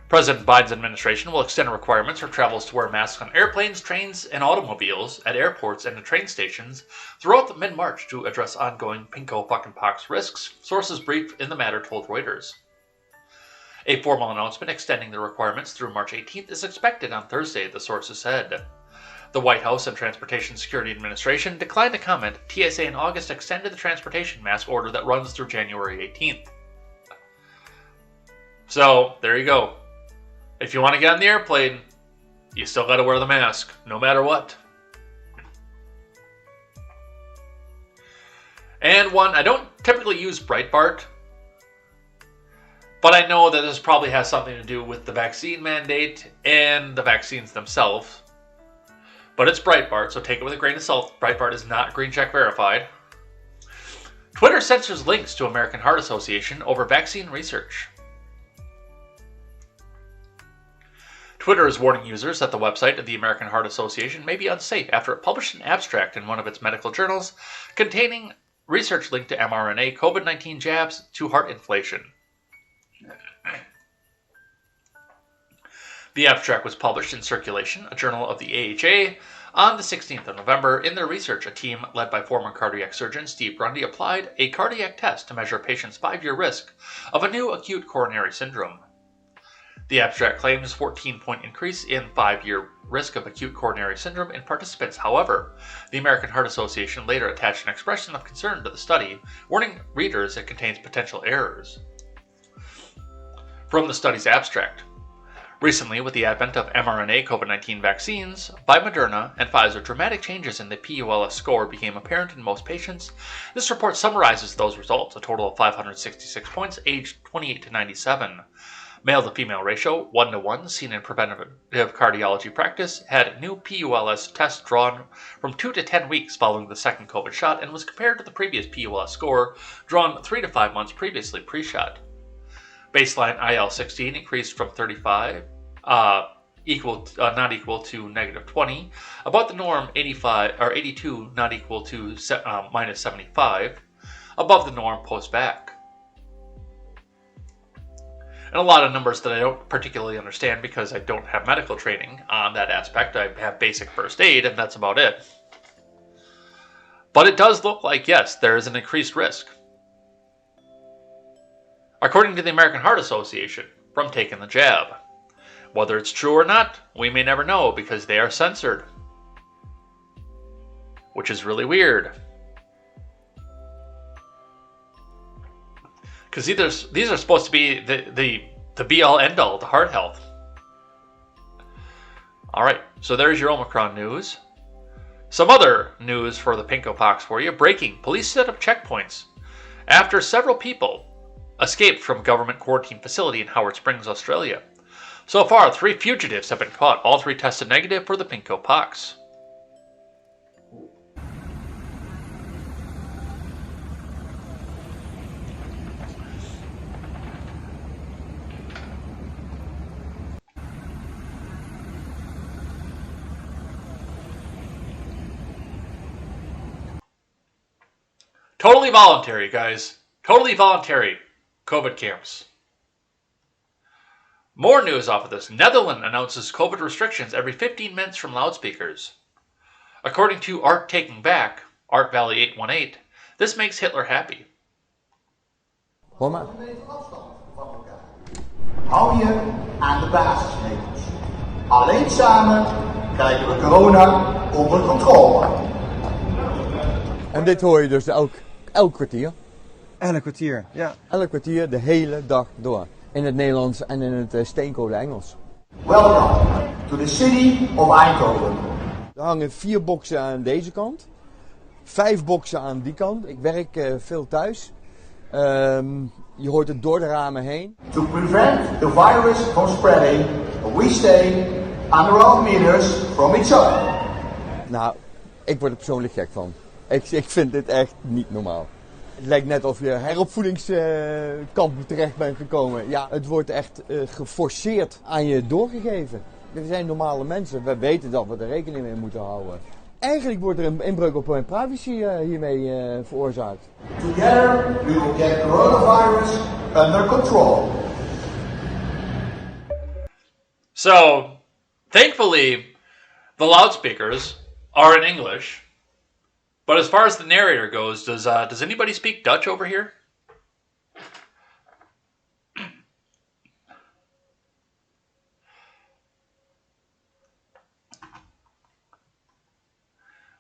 [SPEAKER 1] President Biden's administration will extend requirements for travelers to wear masks on airplanes, trains, and automobiles, at airports and at train stations throughout mid-March to address ongoing pinko-fucking-pox risks, sources briefed in the matter told Reuters. A formal announcement extending the requirements through March 18th is expected on Thursday, the sources said. The White House and Transportation Security Administration declined to comment. TSA in August extended the transportation mask order that runs through January 18th. So, there you go. If you want to get on the airplane, you still got to wear the mask, no matter what. And one, I don't typically use Breitbart, but I know that this probably has something to do with the vaccine mandate and the vaccines themselves. But it's Breitbart, so take it with a grain of salt. Breitbart is not green check verified. Twitter censors links to American Heart Association over vaccine research. Twitter is warning users that the website of the American Heart Association may be unsafe after it published an abstract in one of its medical journals containing research linked to mRNA COVID-19 jabs to heart inflation. The abstract was published in Circulation, a journal of the AHA, on the 16th of November. In their research, a team led by former cardiac surgeon Steve Grundy applied a cardiac test to measure a patient's 5-year risk of a new acute coronary syndrome. The abstract claims 14-point increase in 5-year risk of acute coronary syndrome in participants. However, the American Heart Association later attached an expression of concern to the study, warning readers it contains potential errors. From the study's abstract. Recently, with the advent of mRNA COVID-19 vaccines by Moderna and Pfizer, dramatic changes in the PULS score became apparent in most patients. This report summarizes those results, a total of 566 points, aged 28 to 97. Male to female ratio, 1-to-1, seen in preventative cardiology practice, had new PULS tests drawn from 2 to 10 weeks following the second COVID shot and was compared to the previous PULS score drawn 3 to 5 months previously pre-shot. Baseline IL-16 increased from 35 not equal to negative 20. Above the norm, 85 or 82, not equal to minus 75. Above the norm, post back. And a lot of numbers that I don't particularly understand because I don't have medical training on that aspect. I have basic first aid, and that's about it. But it does look like, yes, there is an increased risk, according to the American Heart Association, from taking the jab. Whether it's true or not, we may never know because they are censored, which is really weird. Because these are supposed to be the be-all, end-all to heart health. All right, so there's your Omicron news. Some other news for the pinko pox for you. Breaking: police set up checkpoints after several people escaped from a government quarantine facility in Howard Springs, Australia. So far, 3 fugitives have been caught. All 3 tested negative for the pinko pox. Totally voluntary, guys. Totally voluntary COVID camps. More news off of this. Netherlands announces COVID restrictions every 15 minutes from loudspeakers. According to Art Taking Back, Art Valley 818, this makes Hitler happy.
[SPEAKER 2] Hoor maar.
[SPEAKER 3] Hou je aan de basisregels. Alleen samen krijgen we corona onder controle.
[SPEAKER 2] En dit hoor je dus elk kwartier.
[SPEAKER 4] Elk kwartier, ja.
[SPEAKER 2] Elk kwartier, de hele dag door. In het Nederlands en in het steenkolen Engels.
[SPEAKER 3] Welcome to the city of Eindhoven.
[SPEAKER 2] Er hangen 4 boksen aan deze kant. 5 boksen aan die kant. Ik werk veel thuis. Je hoort het door de ramen heen.
[SPEAKER 3] To prevent the virus from spreading, we stay under 1.5 meters from each other.
[SPEAKER 2] Nou, ik word er persoonlijk gek van. Ik vind dit echt niet normaal. Het lijkt net of je heropvoedingskampen terecht bent gekomen. Ja, het wordt echt geforceerd aan je doorgegeven. We zijn normale mensen. We weten dat we er rekening mee moeten houden. Eigenlijk wordt er een inbreuk op mijn privacy hiermee veroorzaakt.
[SPEAKER 3] Together we will get coronavirus under control.
[SPEAKER 1] So, thankfully, the loudspeakers are in English. But as far as the narrator goes, does anybody speak Dutch over here?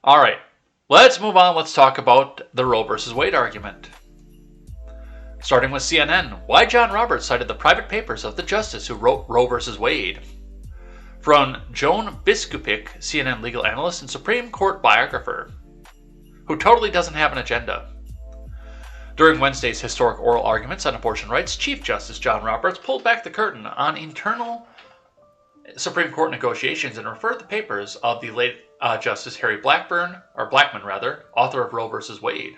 [SPEAKER 1] All right, let's move on. Let's talk about the Roe versus Wade argument. Starting with CNN, why John Roberts cited the private papers of the justice who wrote Roe versus Wade. From Joan Biskupic, CNN legal analyst and Supreme Court biographer, who totally doesn't have an agenda. During Wednesday's historic oral arguments on abortion rights, Chief Justice John Roberts pulled back the curtain on internal Supreme Court negotiations and referred the papers of the late Justice Harry Blackman, author of Roe versus Wade.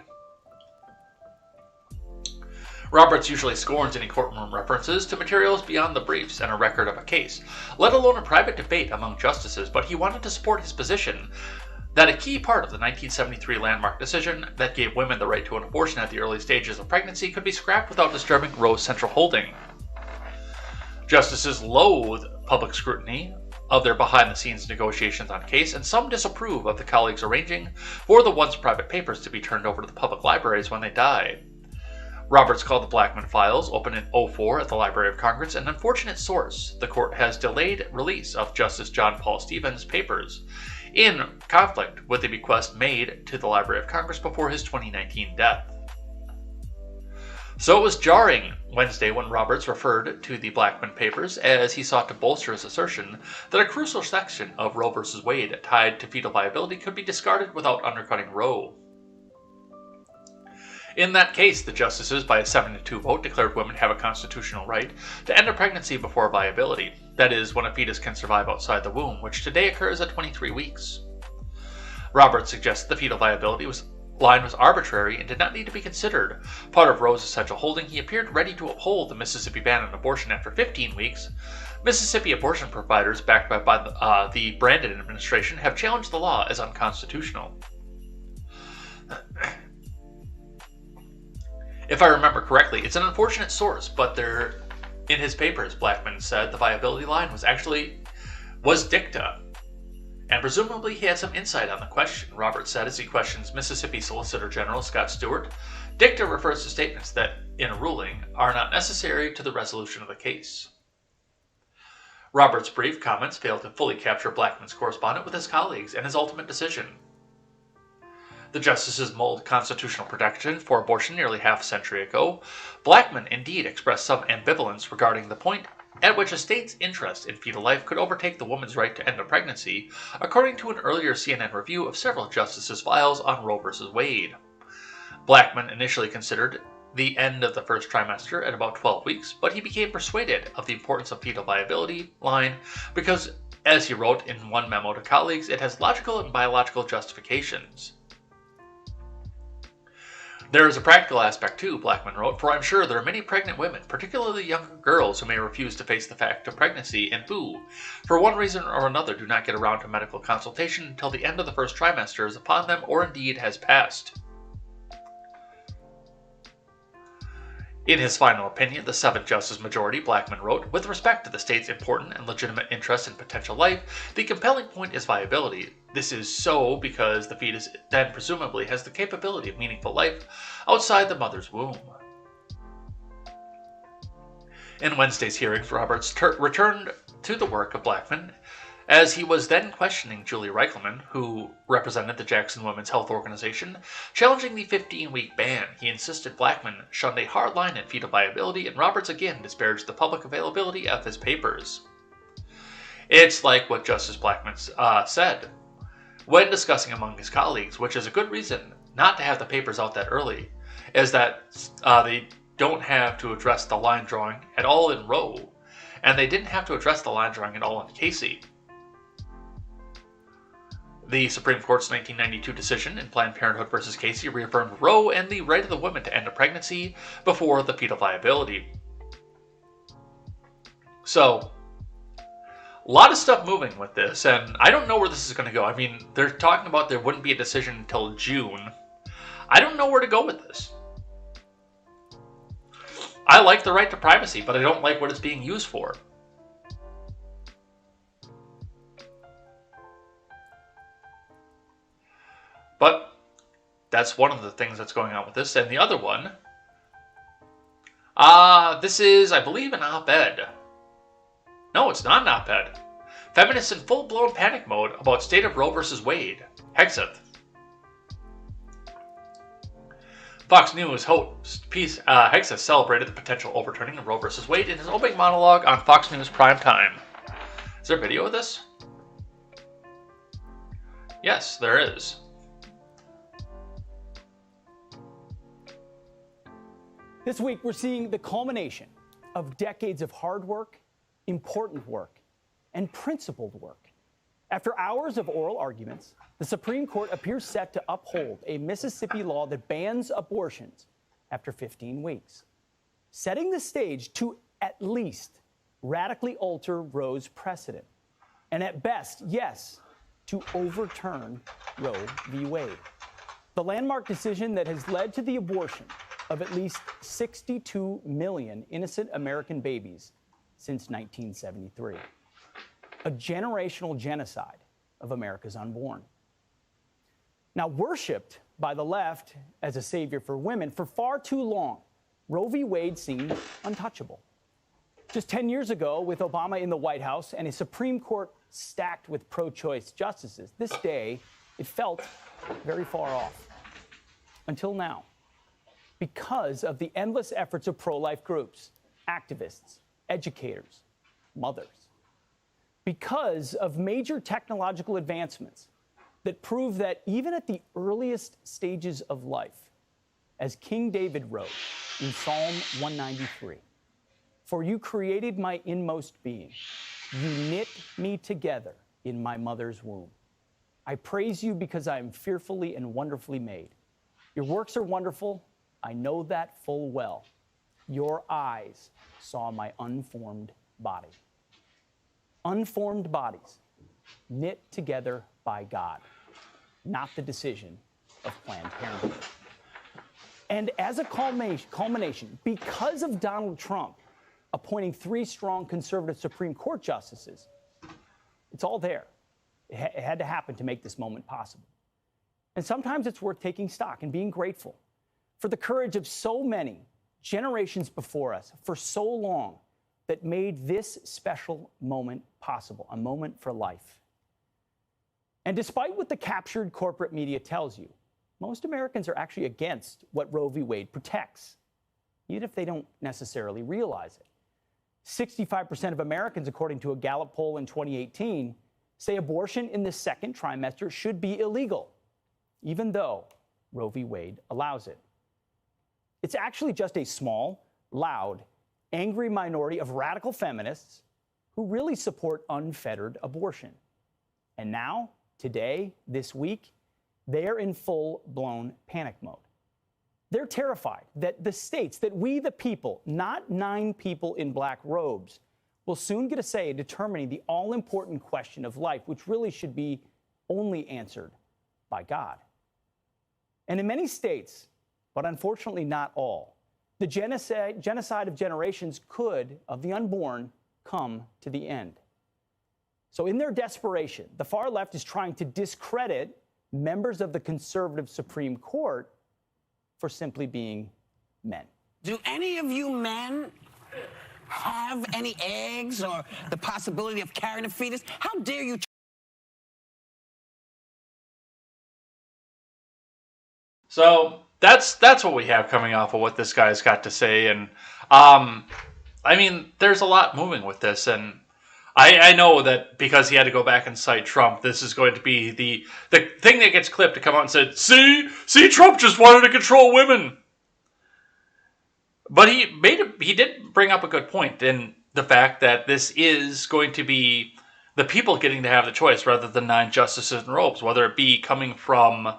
[SPEAKER 1] Roberts usually scorns any courtroom references to materials beyond the briefs and a record of a case, let alone a private debate among justices, but he wanted to support his position that a key part of the 1973 landmark decision that gave women the right to an abortion at the early stages of pregnancy could be scrapped without disturbing Roe's central holding. Justices loathe public scrutiny of their behind-the-scenes negotiations on case, and some disapprove of the colleagues arranging for the once private papers to be turned over to the public libraries when they die. Roberts called the Blackman files, open in 2004 at the Library of Congress, an unfortunate source. The court has delayed release of Justice John Paul Stevens' papers, in conflict with the bequest made to the Library of Congress before his 2019 death. So it was jarring Wednesday when Roberts referred to the Blackman papers as he sought to bolster his assertion that a crucial section of Roe v. Wade tied to fetal viability could be discarded without undercutting Roe. In that case, the justices, by a 7-2 vote, declared women have a constitutional right to end a pregnancy before viability. That is, when a fetus can survive outside the womb, which today occurs at 23 weeks. Roberts suggests the fetal viability was line was arbitrary and did not need to be considered part of Roe's essential holding, he appeared ready to uphold the Mississippi ban on abortion after 15 weeks. Mississippi abortion providers, backed by the Brandon administration, have challenged the law as unconstitutional. If I remember correctly, it's an unfortunate source, but in his papers, Blackman said the viability line was dicta. And presumably he had some insight on the question, Roberts said as he questions Mississippi Solicitor General Scott Stewart. Dicta refers to statements that, in a ruling, are not necessary to the resolution of the case. Roberts' brief comments failed to fully capture Blackman's correspondence with his colleagues and his ultimate decision. The justices mulled constitutional protection for abortion nearly half a century ago. Blackman indeed expressed some ambivalence regarding the point at which a state's interest in fetal life could overtake the woman's right to end a pregnancy, according to an earlier CNN review of several justices' files on Roe v. Wade. Blackman initially considered the end of the first trimester at about 12 weeks, but he became persuaded of the importance of fetal viability line because, as he wrote in one memo to colleagues, it has logical and biological justifications. There is a practical aspect too, Blackman wrote, for I'm sure there are many pregnant women, particularly younger girls, who may refuse to face the fact of pregnancy and who, for one reason or another, do not get around to medical consultation until the end of the first trimester is upon them or indeed has passed. In his final opinion, the 7th-justice majority, Blackman wrote, with respect to the state's important and legitimate interest in potential life, the compelling point is viability. This is so because the fetus then presumably has the capability of meaningful life outside the mother's womb. In Wednesday's hearings, Roberts returned to the work of Blackman, as he was then questioning Julie Reichelman, who represented the Jackson Women's Health Organization, challenging the 15-week ban. He insisted Blackman shunned a hard line in fetal viability, and Roberts again disparaged the public availability of his papers. It's like what Justice Blackman said when discussing among his colleagues, which is a good reason not to have the papers out that early, is that they don't have to address the line drawing at all in Roe, and they didn't have to address the line drawing at all in Casey. The Supreme Court's 1992 decision in Planned Parenthood v. Casey reaffirmed Roe and the right of the woman to end a pregnancy before the fetal viability. So, a lot of stuff moving with this, and I don't know where this is going to go. I mean, they're talking about there wouldn't be a decision until June. I don't know where to go with this. I like the right to privacy, but I don't like what it's being used for. But that's one of the things that's going on with this. And the other one, this is, I believe, an op-ed. No, it's not an op-ed. Feminists in full-blown panic mode about state of Roe v. Wade. Hexeth. Fox News host Hexeth celebrated the potential overturning of Roe v. Wade in his opening monologue on Fox News Prime Time. Is there a video of this? Yes, there is.
[SPEAKER 5] This week, we're seeing the culmination of decades of hard work, important work, and principled work. After hours of oral arguments, the Supreme Court appears set to uphold a Mississippi law that bans abortions after 15 weeks, setting the stage to at least radically alter Roe's precedent, and at best, yes, to overturn Roe v. Wade. The landmark decision that has led to the abortion of at least 62 million innocent American babies since 1973. A generational genocide of America's unborn. Now, worshipped by the left as a savior for women for far too long, Roe v. Wade seemed untouchable. Just 10 years ago, with Obama in the White House and a Supreme Court stacked with pro-choice justices, this day, it felt very far off. Until now. Because of the endless efforts of pro-life groups, activists, educators, mothers. Because of major technological advancements that prove that even at the earliest stages of life, as King David wrote in Psalm 193, "For you created my inmost being. You knit me together in my mother's womb. I praise you because I am fearfully and wonderfully made. Your works are wonderful. I know that full well. Your eyes saw my unformed body. Unformed bodies, knit together by God, not the decision of Planned Parenthood. And as a culmination, because of Donald Trump appointing 3 strong conservative Supreme Court justices, it's all there. It had to happen to make this moment possible. And sometimes it's worth taking stock and being grateful for the courage of so many generations before us for so long that made this special moment possible, a moment for life. And despite what the captured corporate media tells you, most Americans are actually against what Roe v. Wade protects, even if they don't necessarily realize it. 65% of Americans, according to a Gallup poll in 2018, say abortion in the second trimester should be illegal, even though Roe v. Wade allows it. It's actually just a small, loud, angry minority of radical feminists who really support unfettered abortion. And now, today, this week, they are in full-blown panic mode. They're terrified that the states, that we the people, not 9 people in black robes, will soon get a say in determining the all-important question of life, which really should be only answered by God. And in many states, but unfortunately not all, the genocide of generations could, of the unborn, come to the end. So in their desperation, the far left is trying to discredit members of the conservative Supreme Court for simply being men.
[SPEAKER 6] Do any of you men have any eggs or the possibility of carrying a fetus? How dare you?
[SPEAKER 1] So that's what we have coming off of what this guy's got to say. And I mean, there's a lot moving with this. And I know that because he had to go back and cite Trump, this is going to be the thing that gets clipped to come out and said, see, Trump just wanted to control women. But he did bring up a good point in the fact that this is going to be the people getting to have the choice rather than 9 justices in robes, whether it be coming from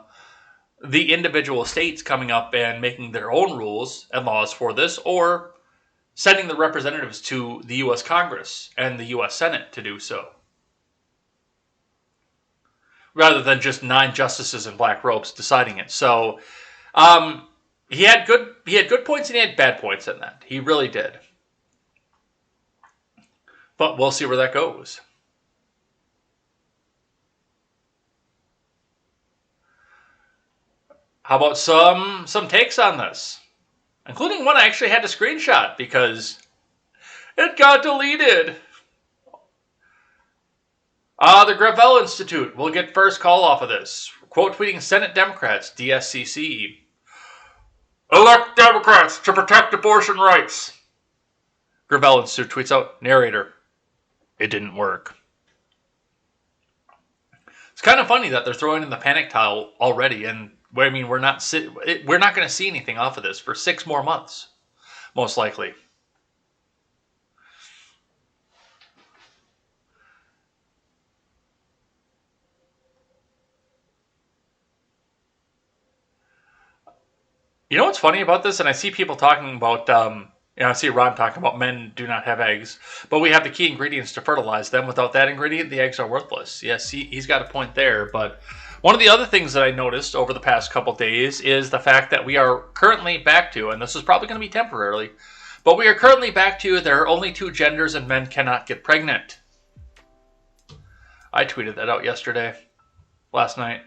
[SPEAKER 1] the individual states coming up and making their own rules and laws for this, or sending the representatives to the U.S. Congress and the U.S. Senate to do so, rather than just 9 justices in black robes deciding it. So he had good points and he had bad points in that. He really did. But we'll see where that goes. How about some takes on this? Including one I actually had to screenshot because it got deleted. The Gravel Institute will get first call off of this. Quote tweeting Senate Democrats, DSCC. Elect Democrats to protect abortion rights. Gravel Institute tweets out, narrator, it didn't work. It's kind of funny that they're throwing in the panic towel already, and I mean, we're not going to see anything off of this for 6 more months, most likely. You know what's funny about this? And I see people talking about, I see Ron talking about men do not have eggs, but we have the key ingredients to fertilize them. Without that ingredient, the eggs are worthless. Yes, he's got a point there, but one of the other things that I noticed over the past couple days is the fact that we are currently back to, and this is probably going to be temporarily, but we are currently back to there are only 2 genders and men cannot get pregnant. I tweeted that out last night.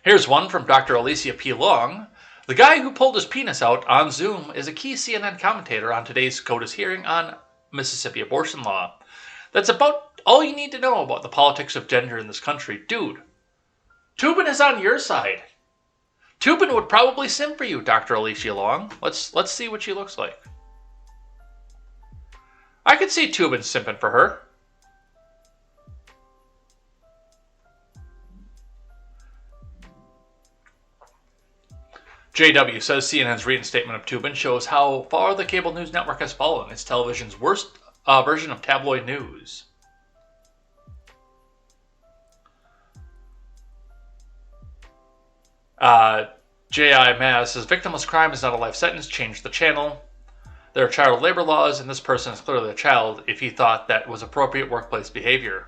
[SPEAKER 1] Here's one from Dr. Alicia P. Long. The guy who pulled his penis out on Zoom is a key CNN commentator on today's SCOTUS hearing on Mississippi abortion law. That's about all you need to know about the politics of gender in this country. Dude, Tubin is on your side. Tubin would probably simp for you, Dr. Alicia Long. Let's see what she looks like. I could see Tubin simping for her. JW says CNN's reinstatement of Tubin shows how far the cable news network has fallen. It's television's worst version of tabloid news. J.I. Mass says, victimless crime is not a life sentence. Change the channel. There are child labor laws, and this person is clearly a child if he thought that was appropriate workplace behavior.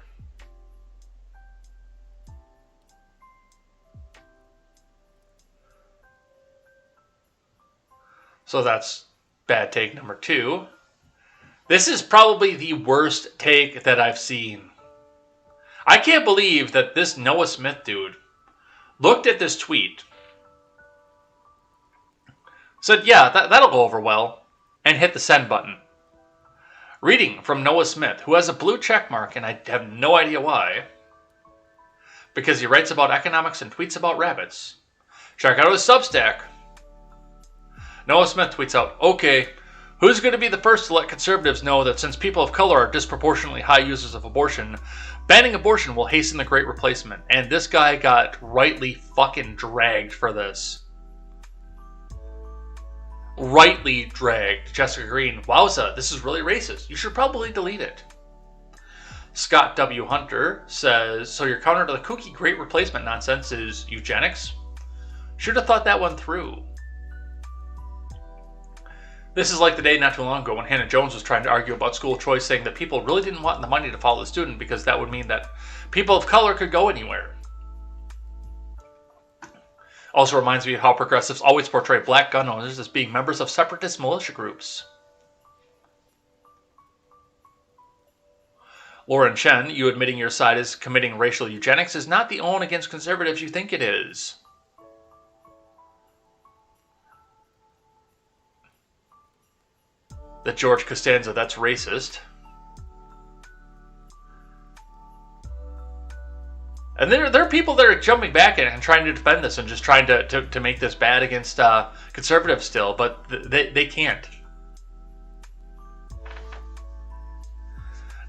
[SPEAKER 1] So that's bad take number 2. This is probably the worst take that I've seen. I can't believe that this Noah Smith dude looked at this tweet, said, yeah, that'll go over well, and hit the send button. Reading from Noah Smith, who has a blue check mark, and I have no idea why, because he writes about economics and tweets about rabbits. Check out his Substack. Noah Smith tweets out, okay, who's going to be the first to let conservatives know that since people of color are disproportionately high users of abortion, banning abortion will hasten the great replacement? And this guy got rightly fucking dragged for this. Rightly dragged. Jessica Green, wowza, this is really racist. You should probably delete it. Scott W. Hunter says, so your counter to the kooky great replacement nonsense is eugenics? Should have thought that one through. This is like the day not too long ago when Hannah Jones was trying to argue about school choice, saying that people really didn't want the money to follow the student because that would mean that people of color could go anywhere. Also reminds me of how progressives always portray black gun owners as being members of separatist militia groups. Lauren Chen, you admitting your side is committing racial eugenics is not the own against conservatives you think it is. That George Costanza, that's racist. And there are people that are jumping back in and trying to defend this and just trying to make this bad against conservatives still, but they can't.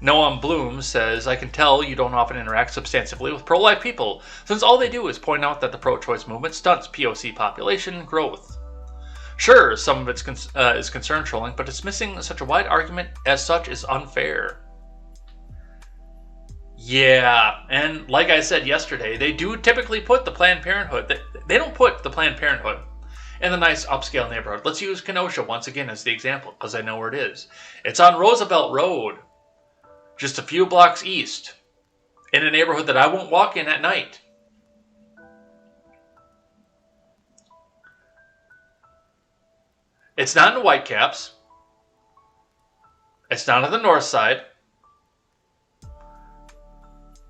[SPEAKER 1] Noam Bloom says, I can tell you don't often interact substantively with pro-life people, since all they do is point out that the pro-choice movement stunts POC population growth. Sure, some of it is concern trolling, but dismissing such a wide argument as such is unfair. Yeah, and like I said yesterday, they do typically put the Planned Parenthood, they don't put the Planned Parenthood in the nice upscale neighborhood. Let's use Kenosha once again as the example, because I know where it is. It's on Roosevelt Road, just a few blocks east, in a neighborhood that I won't walk in at night. It's not in Whitecaps. It's not on the north side.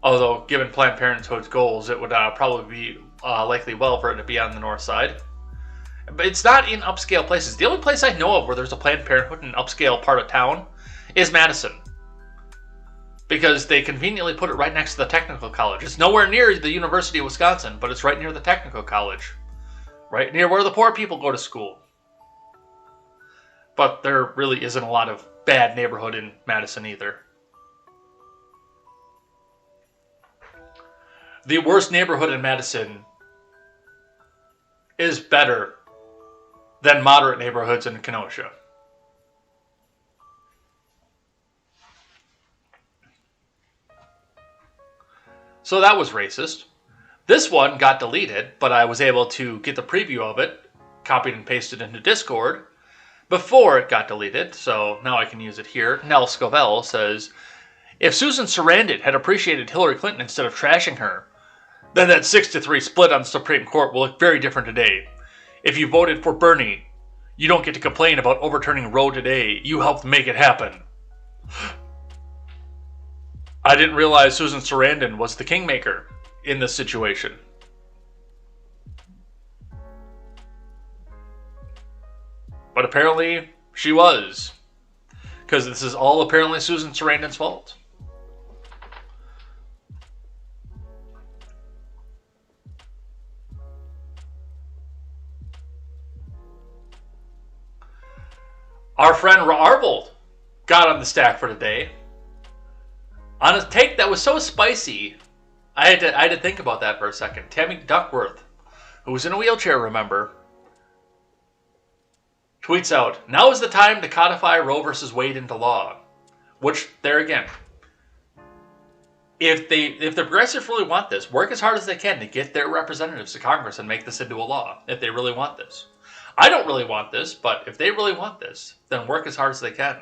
[SPEAKER 1] Although, given Planned Parenthood's goals, it would probably be likely well for it to be on the north side. But it's not in upscale places. The only place I know of where there's a Planned Parenthood in an upscale part of town is Madison. Because they conveniently put it right next to the Technical College. It's nowhere near the University of Wisconsin, but it's right near the Technical College. Right near where the poor people go to school. But there really isn't a lot of bad neighborhood in Madison either. The worst neighborhood in Madison is better than moderate neighborhoods in Kenosha. So that was racist. This one got deleted, but I was able to get the preview of it, copied and pasted into Discord, before it got deleted, so now I can use it here. Nell Scovell says, if Susan Sarandon had appreciated Hillary Clinton instead of trashing her, then that 6-3 split on the Supreme Court will look very different today. If you voted for Bernie, you don't get to complain about overturning Roe today. You helped make it happen. I didn't realize Susan Sarandon was the kingmaker in this situation. But apparently, she was. Because this is all apparently Susan Sarandon's fault. Our friend Arvold got on the stack for today. On a take that was so spicy, I had to think about that for a second. Tammy Duckworth, who was in a wheelchair, remember, tweets out, now is the time to codify Roe versus Wade into law. Which, there again, if the progressives really want this, work as hard as they can to get their representatives to Congress and make this into a law, if they really want this. I don't really want this, but if they really want this, then work as hard as they can.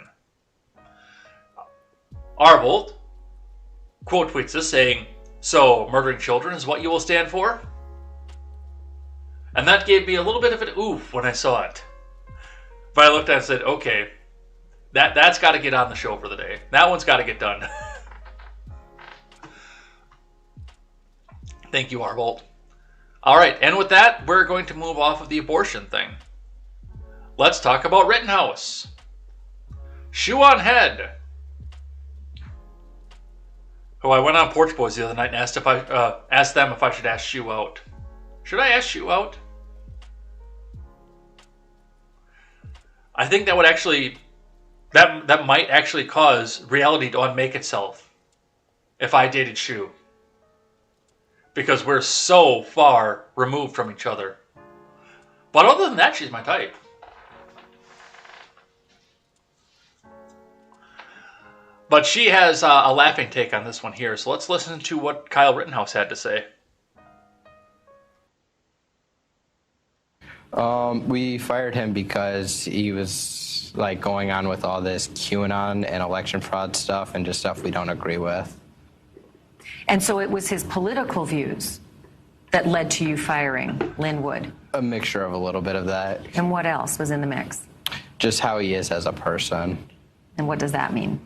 [SPEAKER 1] Arvold quote tweets this saying, "So, murdering children is what you will stand for?" And that gave me a little bit of an oof when I saw it. But I looked at it and said, okay, that's got to get on the show for the day. That one's got to get done. Thank you, Arvold. All right, and with that, we're going to move off of the abortion thing. Let's talk about Rittenhouse. Shoe on head. Oh, I went on Porch Boys the other night and asked them if I should ask Shoe out. Should I ask Shoe out? I think that would actually, that might actually cause reality to unmake itself if I dated Shoe. Because we're so far removed from each other. But other than that, she's my type. But she has a laughing take on this one here, so let's listen to what Kyle Rittenhouse had to say.
[SPEAKER 7] We fired him because he was like going on with all this QAnon and election fraud stuff and just stuff we don't agree with.
[SPEAKER 8] And so it was his political views that led to you firing Linwood?
[SPEAKER 7] A mixture of a little bit of that.
[SPEAKER 8] And what else was in the mix?
[SPEAKER 7] Just how he is as a person.
[SPEAKER 8] And what does that mean?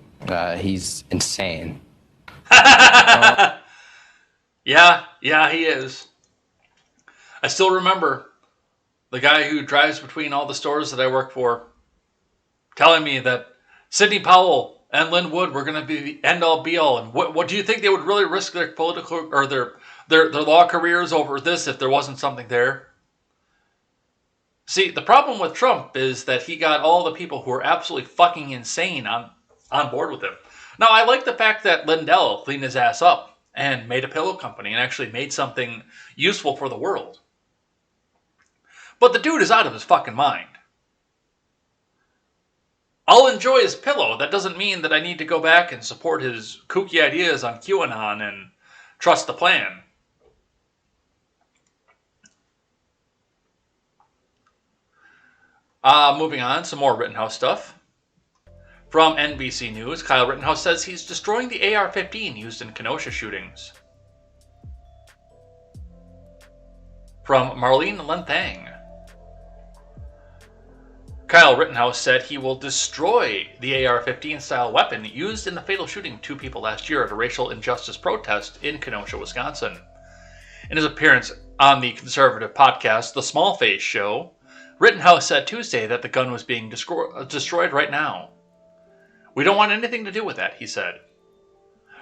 [SPEAKER 7] He's insane.
[SPEAKER 1] Yeah, he is. I still remember the guy who drives between all the stores that I work for telling me that Sidney Powell and Lynn Wood were going to be the end-all be-all. And what do you think they would really risk their political or their law careers over this if there wasn't something there? See, the problem with Trump is that he got all the people who are absolutely fucking insane on board with him. Now, I like the fact that Lindell cleaned his ass up and made a pillow company and actually made something useful for the world. But the dude is out of his fucking mind. I'll enjoy his pillow. That doesn't mean that I need to go back and support his kooky ideas on QAnon and trust the plan. Moving on, some more Rittenhouse stuff. From NBC News, Kyle Rittenhouse says he's destroying the AR-15 used in Kenosha shootings. From Marlene Lenthang, Kyle Rittenhouse said he will destroy the AR-15 style weapon used in the fatal shooting of 2 people last year at a racial injustice protest in Kenosha, Wisconsin. In his appearance on the conservative podcast The Small Face Show, Rittenhouse said Tuesday that the gun was being destroyed right now. "We don't want anything to do with that," he said.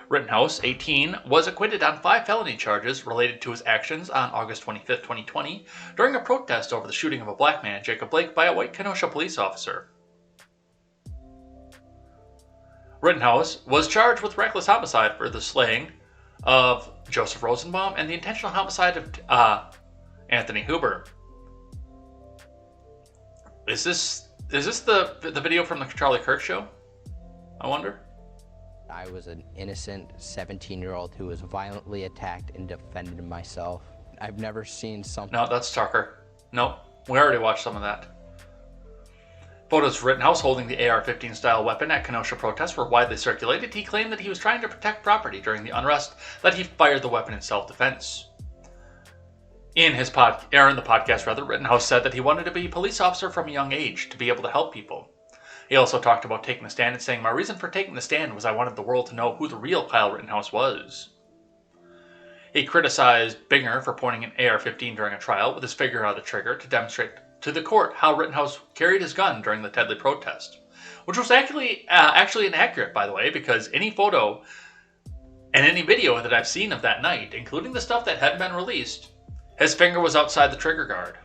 [SPEAKER 1] Rittenhouse, 18, was acquitted on 5 felony charges related to his actions on August 25, 2020, during a protest over the shooting of a black man, Jacob Blake, by a white Kenosha police officer. Rittenhouse was charged with reckless homicide for the slaying of Joseph Rosenbaum and the intentional homicide of Anthony Huber. Is this the video from the Charlie Kirk show? I wonder.
[SPEAKER 9] I was an innocent 17-year-old who was violently attacked and defended myself. I've never seen something...
[SPEAKER 1] No, that's Tucker. No, we already watched some of that. Photos of Rittenhouse holding the AR-15 style weapon at Kenosha protests were widely circulated. He claimed that he was trying to protect property during the unrest, that he fired the weapon in self-defense. In the podcast, Rittenhouse said that he wanted to be a police officer from a young age to be able to help people. He also talked about taking the stand and saying, "My reason for taking the stand was I wanted the world to know who the real Kyle Rittenhouse was." He criticized Binger for pointing an AR-15 during a trial with his finger on the trigger to demonstrate to the court how Rittenhouse carried his gun during the Tedley protest, which was actually inaccurate, by the way, because any photo and any video that I've seen of that night, including the stuff that hadn't been released, his finger was outside the trigger guard.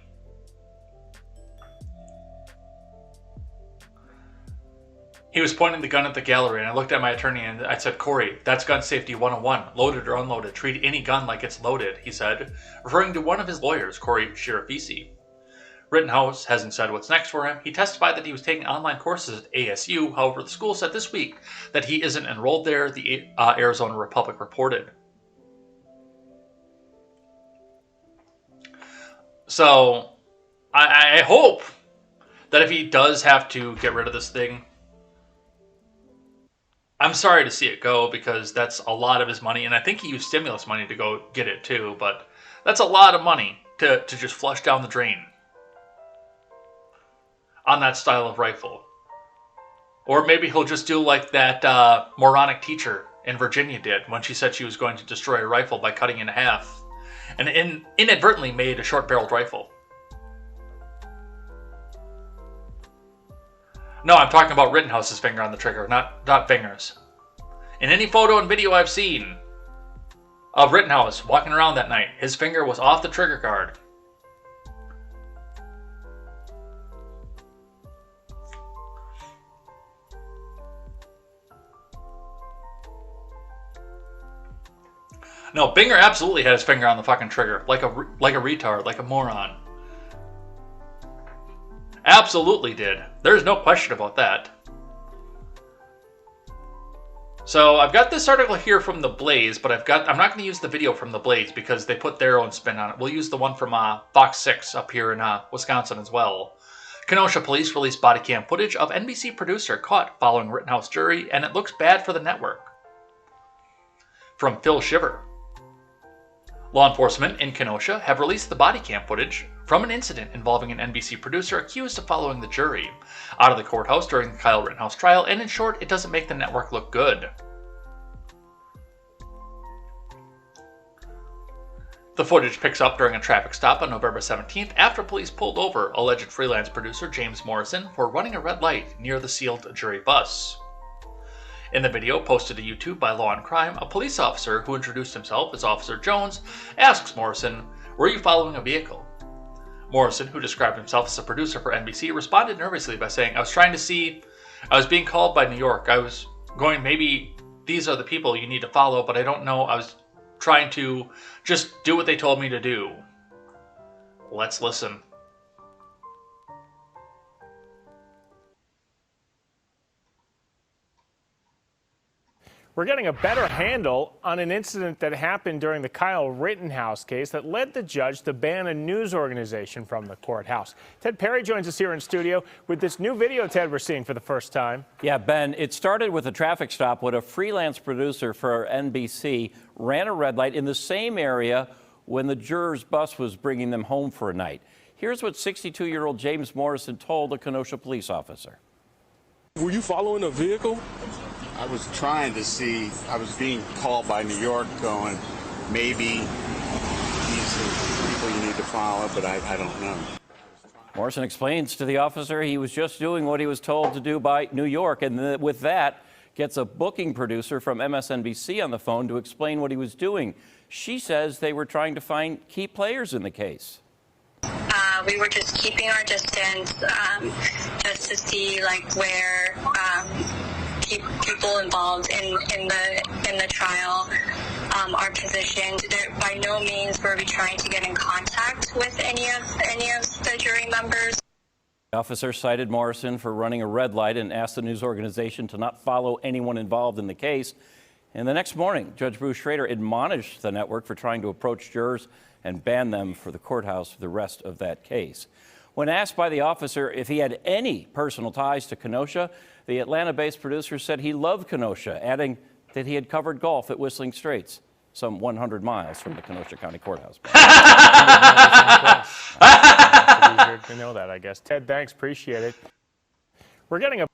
[SPEAKER 1] He was pointing the gun at the gallery, and I looked at my attorney and I said, "Corey, that's gun safety 101. Loaded or unloaded. Treat any gun like it's loaded," he said, referring to one of his lawyers, Corey Shirafisi. Rittenhouse hasn't said what's next for him. He testified that he was taking online courses at ASU. However, the school said this week that he isn't enrolled there, the Arizona Republic reported. So, I hope that if he does have to get rid of this thing, I'm sorry to see it go, because that's a lot of his money, and I think he used stimulus money to go get it too, but that's a lot of money to just flush down the drain on that style of rifle. Or maybe he'll just do like that moronic teacher in Virginia did when she said she was going to destroy a rifle by cutting it in half, and inadvertently made a short-barreled rifle. No, I'm talking about Rittenhouse's finger on the trigger, not Finger's. In any photo and video I've seen of Rittenhouse walking around that night, his finger was off the trigger guard. No, Binger absolutely had his finger on the fucking trigger, like a retard, like a moron. Absolutely did. There's no question about that. So I've got this article here from The Blaze, but I'm not going to use the video from The Blaze because they put their own spin on it. We'll use the one from Fox 6 up here in Wisconsin as well. Kenosha police released body cam footage of NBC producer caught following Rittenhouse jury, and it looks bad for the network. From Phil Shiver. Law enforcement in Kenosha have released the body cam footage from an incident involving an NBC producer accused of following the jury out of the courthouse during the Kyle Rittenhouse trial, and in short, it doesn't make the network look good. The footage picks up during a traffic stop on November 17th after police pulled over alleged freelance producer James Morrison for running a red light near the sealed jury bus. In the video posted to YouTube by Law and Crime, a police officer who introduced himself as Officer Jones asks Morrison, "Were you following a vehicle?" Morrison, who described himself as a producer for NBC, responded nervously by saying, "I was trying to see, I was being called by New York. I was going, maybe these are the people you need to follow, but I don't know. I was trying to just do what they told me to do." Let's listen.
[SPEAKER 10] We're getting a better handle on an incident that happened during the Kyle Rittenhouse case that led the judge to ban a news organization from the courthouse. Ted Perry joins us here in studio with this new video, Ted, we're seeing for the first time.
[SPEAKER 11] Yeah, Ben, it started with a traffic stop when a freelance producer for NBC ran a red light in the same area when the juror's bus was bringing them home for a night. Here's what 62-year-old James Morrison told a Kenosha police officer.
[SPEAKER 12] Were you following a vehicle?
[SPEAKER 13] I was trying to see, I was being called by New York going, maybe these are people you need to follow, but I don't know.
[SPEAKER 11] Morrison explains to the officer he was just doing what he was told to do by New York, and with that, gets a booking producer from MSNBC on the phone to explain what he was doing. She says they were trying to find key players in the case.
[SPEAKER 14] We were just keeping our distance, just to see like where people involved in the trial are positioned. By no means were we trying to get in contact with any of the jury members.
[SPEAKER 11] The officer cited Morrison for running a red light and asked the news organization to not follow anyone involved in the case. And the next morning, Judge Bruce Schrader admonished the network for trying to approach jurors and ban them for the courthouse for the rest of that case. When asked by the officer if he had any personal ties to Kenosha, the Atlanta-based producer said he loved Kenosha, adding that he had covered golf at Whistling Straits, some 100 miles from the Kenosha County Courthouse.
[SPEAKER 10] To know that, I guess. Ted, thanks. Appreciate it. We're getting a...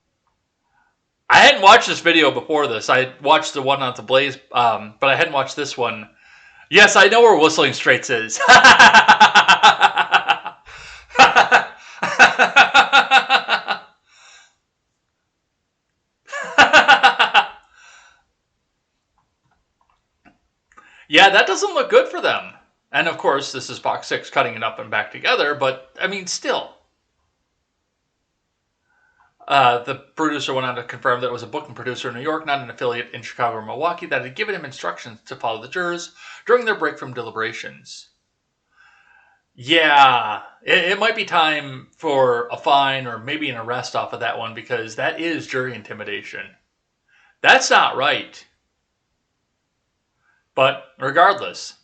[SPEAKER 1] I hadn't watched this video before this. I watched the one on The Blaze, but I hadn't watched this one. Yes, I know where Whistling Straits is. Yeah, that doesn't look good for them. And of course, this is Fox 6 cutting it up and back together, but I mean, still. The producer went on to confirm that it was a booking producer in New York, not an affiliate in Chicago or Milwaukee, that had given him instructions to follow the jurors during their break from deliberations. Yeah, it might be time for a fine or maybe an arrest off of that one, because that is jury intimidation. That's not right. But regardless,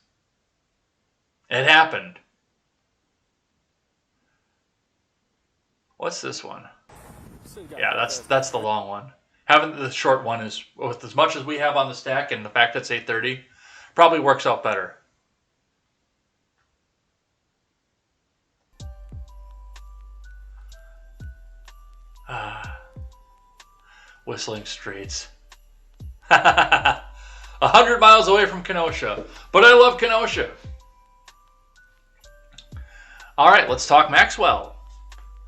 [SPEAKER 1] it happened. What's this one? Yeah, that's the long one. Having the short one is, with as much as we have on the stack and the fact that it's 8:30, probably works out better. Whistling Straits. 100 miles away from Kenosha. But I love Kenosha. All right, let's talk Maxwell.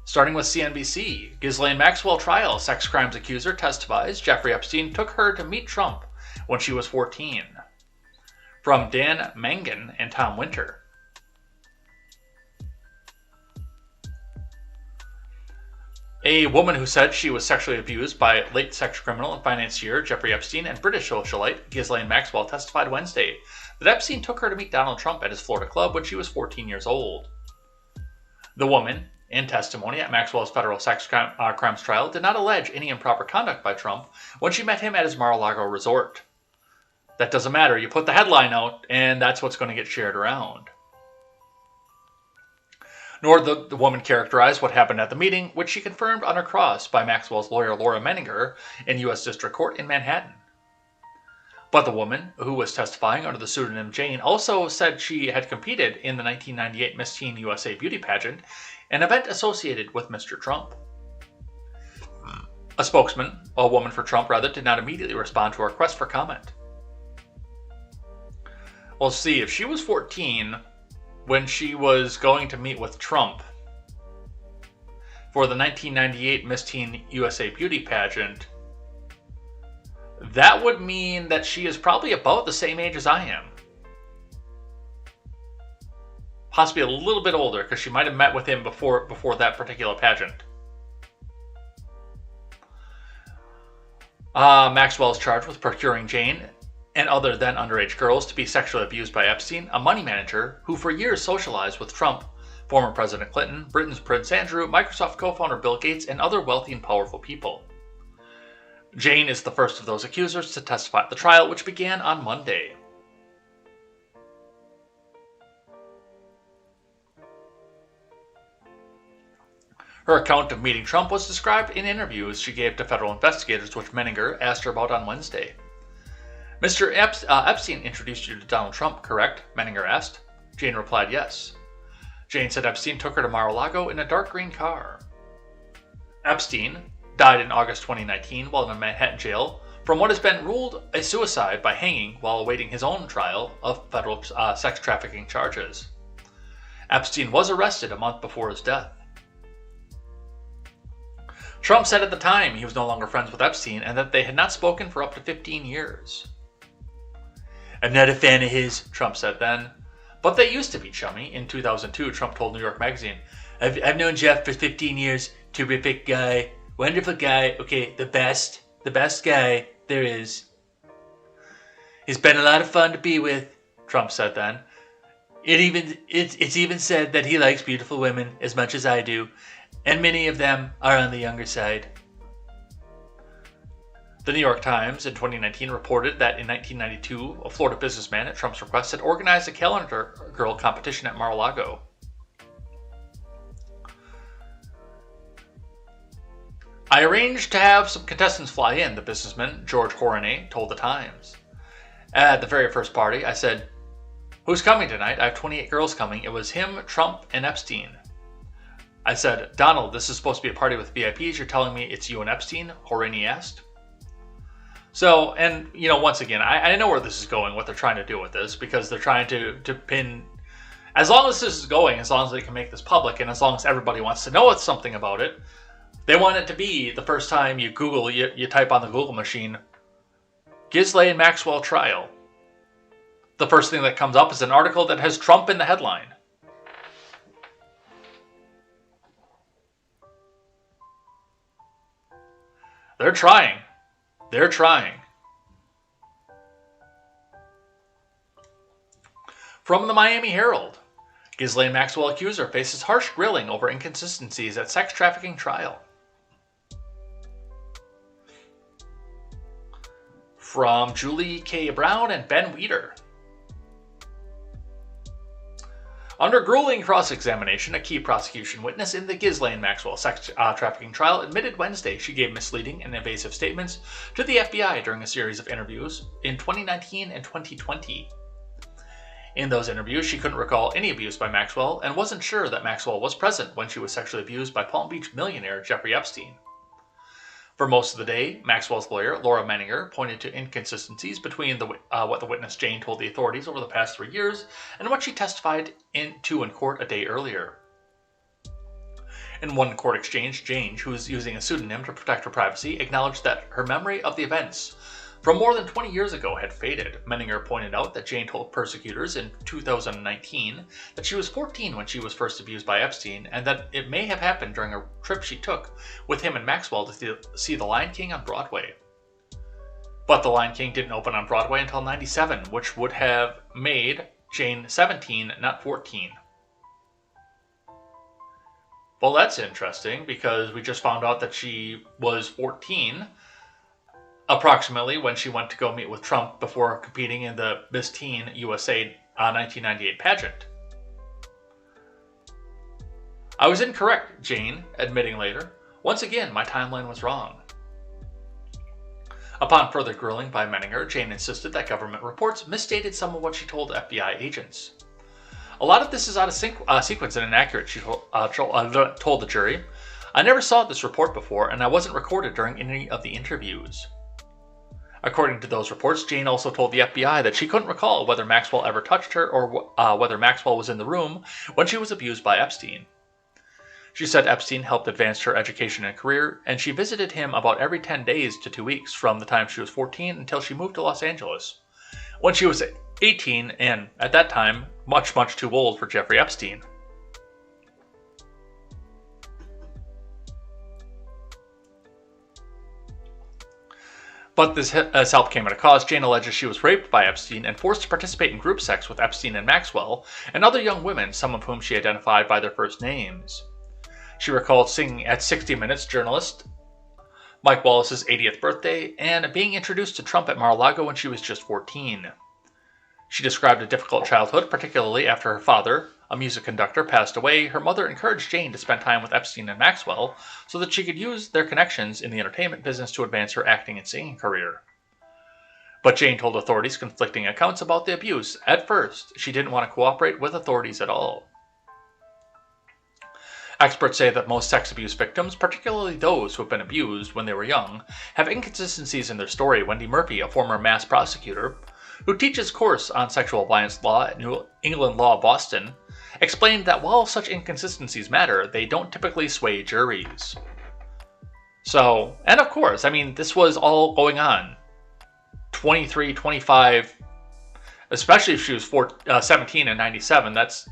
[SPEAKER 1] Starting with CNBC, Ghislaine Maxwell trial, sex crimes accuser testifies Jeffrey Epstein took her to meet Trump when she was 14. From Dan Mangan and Tom Winter. A woman who said she was sexually abused by late sex criminal and financier Jeffrey Epstein and British socialite Ghislaine Maxwell testified Wednesday that Epstein took her to meet Donald Trump at his Florida club when she was 14 years old. The woman, in testimony at Maxwell's federal sex crimes trial, did not allege any improper conduct by Trump when she met him at his Mar-a-Lago resort. That doesn't matter. You put the headline out, and that's what's going to get shared around. Nor did the woman characterize what happened at the meeting, which she confirmed on her cross by Maxwell's lawyer Laura Menninger in U.S. District Court in Manhattan. But the woman, who was testifying under the pseudonym Jane, also said she had competed in the 1998 Miss Teen USA beauty pageant, an event associated with Mr. Trump. A woman for Trump, did not immediately respond to a request for comment. Well, see, if she was 14 when she was going to meet with Trump for the 1998 Miss Teen USA beauty pageant, that would mean that she is probably about the same age as I am. Possibly a little bit older, because she might have met with him before that particular pageant. Maxwell is charged with procuring Jane and other then underage girls to be sexually abused by Epstein, a money manager who for years socialized with Trump, former President Clinton, Britain's Prince Andrew, Microsoft co-founder Bill Gates, and other wealthy and powerful people. Jane is the first of those accusers to testify at the trial, which began on Monday. Her account of meeting Trump was described in interviews she gave to federal investigators, which Menninger asked her about on Wednesday. Mr. Epstein introduced you to Donald Trump, correct? Menninger asked. Jane replied yes. Jane said Epstein took her to Mar-a-Lago in a dark green car. Epstein died in August 2019 while in a Manhattan jail from what has been ruled a suicide by hanging while awaiting his own trial of federal sex trafficking charges. Epstein was arrested a month before his death. Trump said at the time he was no longer friends with Epstein and that they had not spoken for up to 15 years. I'm not a fan of his, Trump said then, but they used to be chummy. In 2002, Trump told New York Magazine, I've known Jeff for 15 years, terrific guy, wonderful guy, okay, the best guy there is. He's been a lot of fun to be with, Trump said then. It's even said that he likes beautiful women as much as I do, and many of them are on the younger side. The New York Times in 2019 reported that in 1992, a Florida businessman at Trump's request had organized a calendar girl competition at Mar-a-Lago. I arranged to have some contestants fly in, the businessman, George Horanay, told the Times. At the very first party, I said, who's coming tonight? I have 28 girls coming. It was him, Trump, and Epstein. I said, Donald, this is supposed to be a party with VIPs. You're telling me it's you and Epstein? Horanay asked. So, and, once again, I know where this is going, what they're trying to do with this, because they're trying to pin, as long as this is going, as long as they can make this public, and as long as everybody wants to know something about it, they want it to be the first time you Google, you type on the Google machine, Ghislaine Maxwell trial. The first thing that comes up is an article that has Trump in the headline. They're trying. They're trying. From the Miami Herald, Ghislaine Maxwell accuser faces harsh grilling over inconsistencies at sex trafficking trial. From Julie K. Brown and Ben Weeder. Under grueling cross-examination, a key prosecution witness in the Ghislaine Maxwell sex trafficking trial admitted Wednesday she gave misleading and evasive statements to the FBI during a series of interviews in 2019 and 2020. In those interviews, she couldn't recall any abuse by Maxwell and wasn't sure that Maxwell was present when she was sexually abused by Palm Beach millionaire Jeffrey Epstein. For most of the day, Maxwell's lawyer, Laura Menninger, pointed to inconsistencies between what the witness Jane told the authorities over the past 3 years and what she testified in court a day earlier. In one court exchange, Jane, who was using a pseudonym to protect her privacy, acknowledged that her memory of the events from more than 20 years ago had faded. Menninger pointed out that Jane told persecutors in 2019 that she was 14 when she was first abused by Epstein, and that it may have happened during a trip she took with him and Maxwell to see The Lion King on Broadway. But The Lion King didn't open on Broadway until '97, which would have made Jane 17, not 14. Well, that's interesting, because we just found out that she was 14 approximately when she went to go meet with Trump before competing in the Miss Teen USA 1998 pageant. I was incorrect, Jane, admitting later. Once again, my timeline was wrong. Upon further grilling by Menninger, Jane insisted that government reports misstated some of what she told FBI agents. A lot of this is out of sequence and inaccurate, she told the jury. I never saw this report before, and I wasn't recorded during any of the interviews. According to those reports, Jane also told the FBI that she couldn't recall whether Maxwell ever touched her or whether Maxwell was in the room when she was abused by Epstein. She said Epstein helped advance her education and career, and she visited him about every 10 days to 2 weeks from the time she was 14 until she moved to Los Angeles, when she was 18 and, at that time, much, much too old for Jeffrey Epstein. But this help came at a cost. Jane alleges she was raped by Epstein and forced to participate in group sex with Epstein and Maxwell and other young women, some of whom she identified by their first names. She recalled singing at 60 Minutes journalist Mike Wallace's 80th birthday and being introduced to Trump at Mar-a-Lago when she was just 14. She described a difficult childhood, particularly after her father, a music conductor, passed away. Her mother encouraged Jane to spend time with Epstein and Maxwell so that she could use their connections in the entertainment business to advance her acting and singing career. But Jane told authorities conflicting accounts about the abuse. At first, she didn't want to cooperate with authorities at all. Experts say that most sex abuse victims, particularly those who have been abused when they were young, have inconsistencies in their story. Wendy Murphy, a former mass prosecutor who teaches course on sexual violence law at New England Law Boston, explained that while such inconsistencies matter, they don't typically sway juries. So, and of course, I mean, this was all going on 23, 25, especially if she was 17 in 97, that's,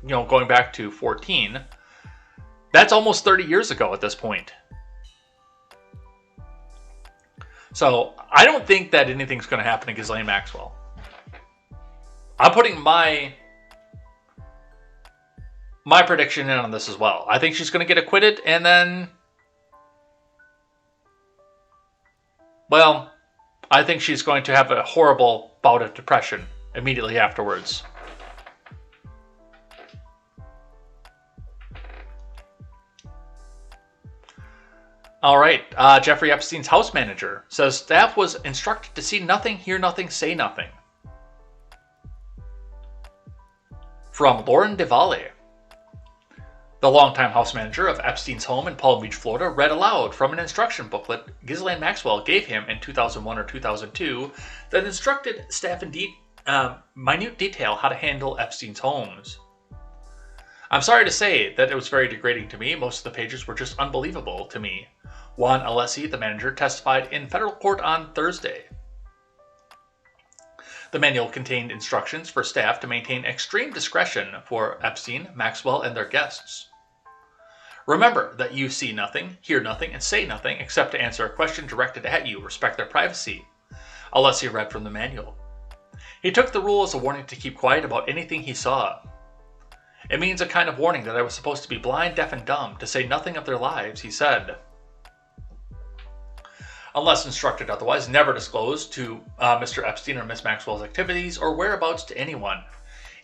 [SPEAKER 1] going back to 14. That's almost 30 years ago at this point. So, I don't think that anything's going to happen to Ghislaine Maxwell. I'm putting my prediction in on this as well. I think she's going to get acquitted, and then, well, I think she's going to have a horrible bout of depression immediately afterwards. All right, Jeffrey Epstein's house manager says staff was instructed to see nothing, hear nothing, say nothing. From Lauren DeValle. The longtime house manager of Epstein's home in Palm Beach, Florida, read aloud from an instruction booklet Ghislaine Maxwell gave him in 2001 or 2002 that instructed staff in minute detail how to handle Epstein's homes. I'm sorry to say that it was very degrading to me. Most of the pages were just unbelievable to me. Juan Alessi, the manager, testified in federal court on Thursday. The manual contained instructions for staff to maintain extreme discretion for Epstein, Maxwell, and their guests. Remember that you see nothing, hear nothing, and say nothing except to answer a question directed at you. Respect their privacy. Alessi read from the manual. He took the rule as a warning to keep quiet about anything he saw. It means a kind of warning that I was supposed to be blind, deaf, and dumb, to say nothing of their lives, he said. Unless instructed otherwise, never disclose to Mr. Epstein or Miss Maxwell's activities or whereabouts to anyone.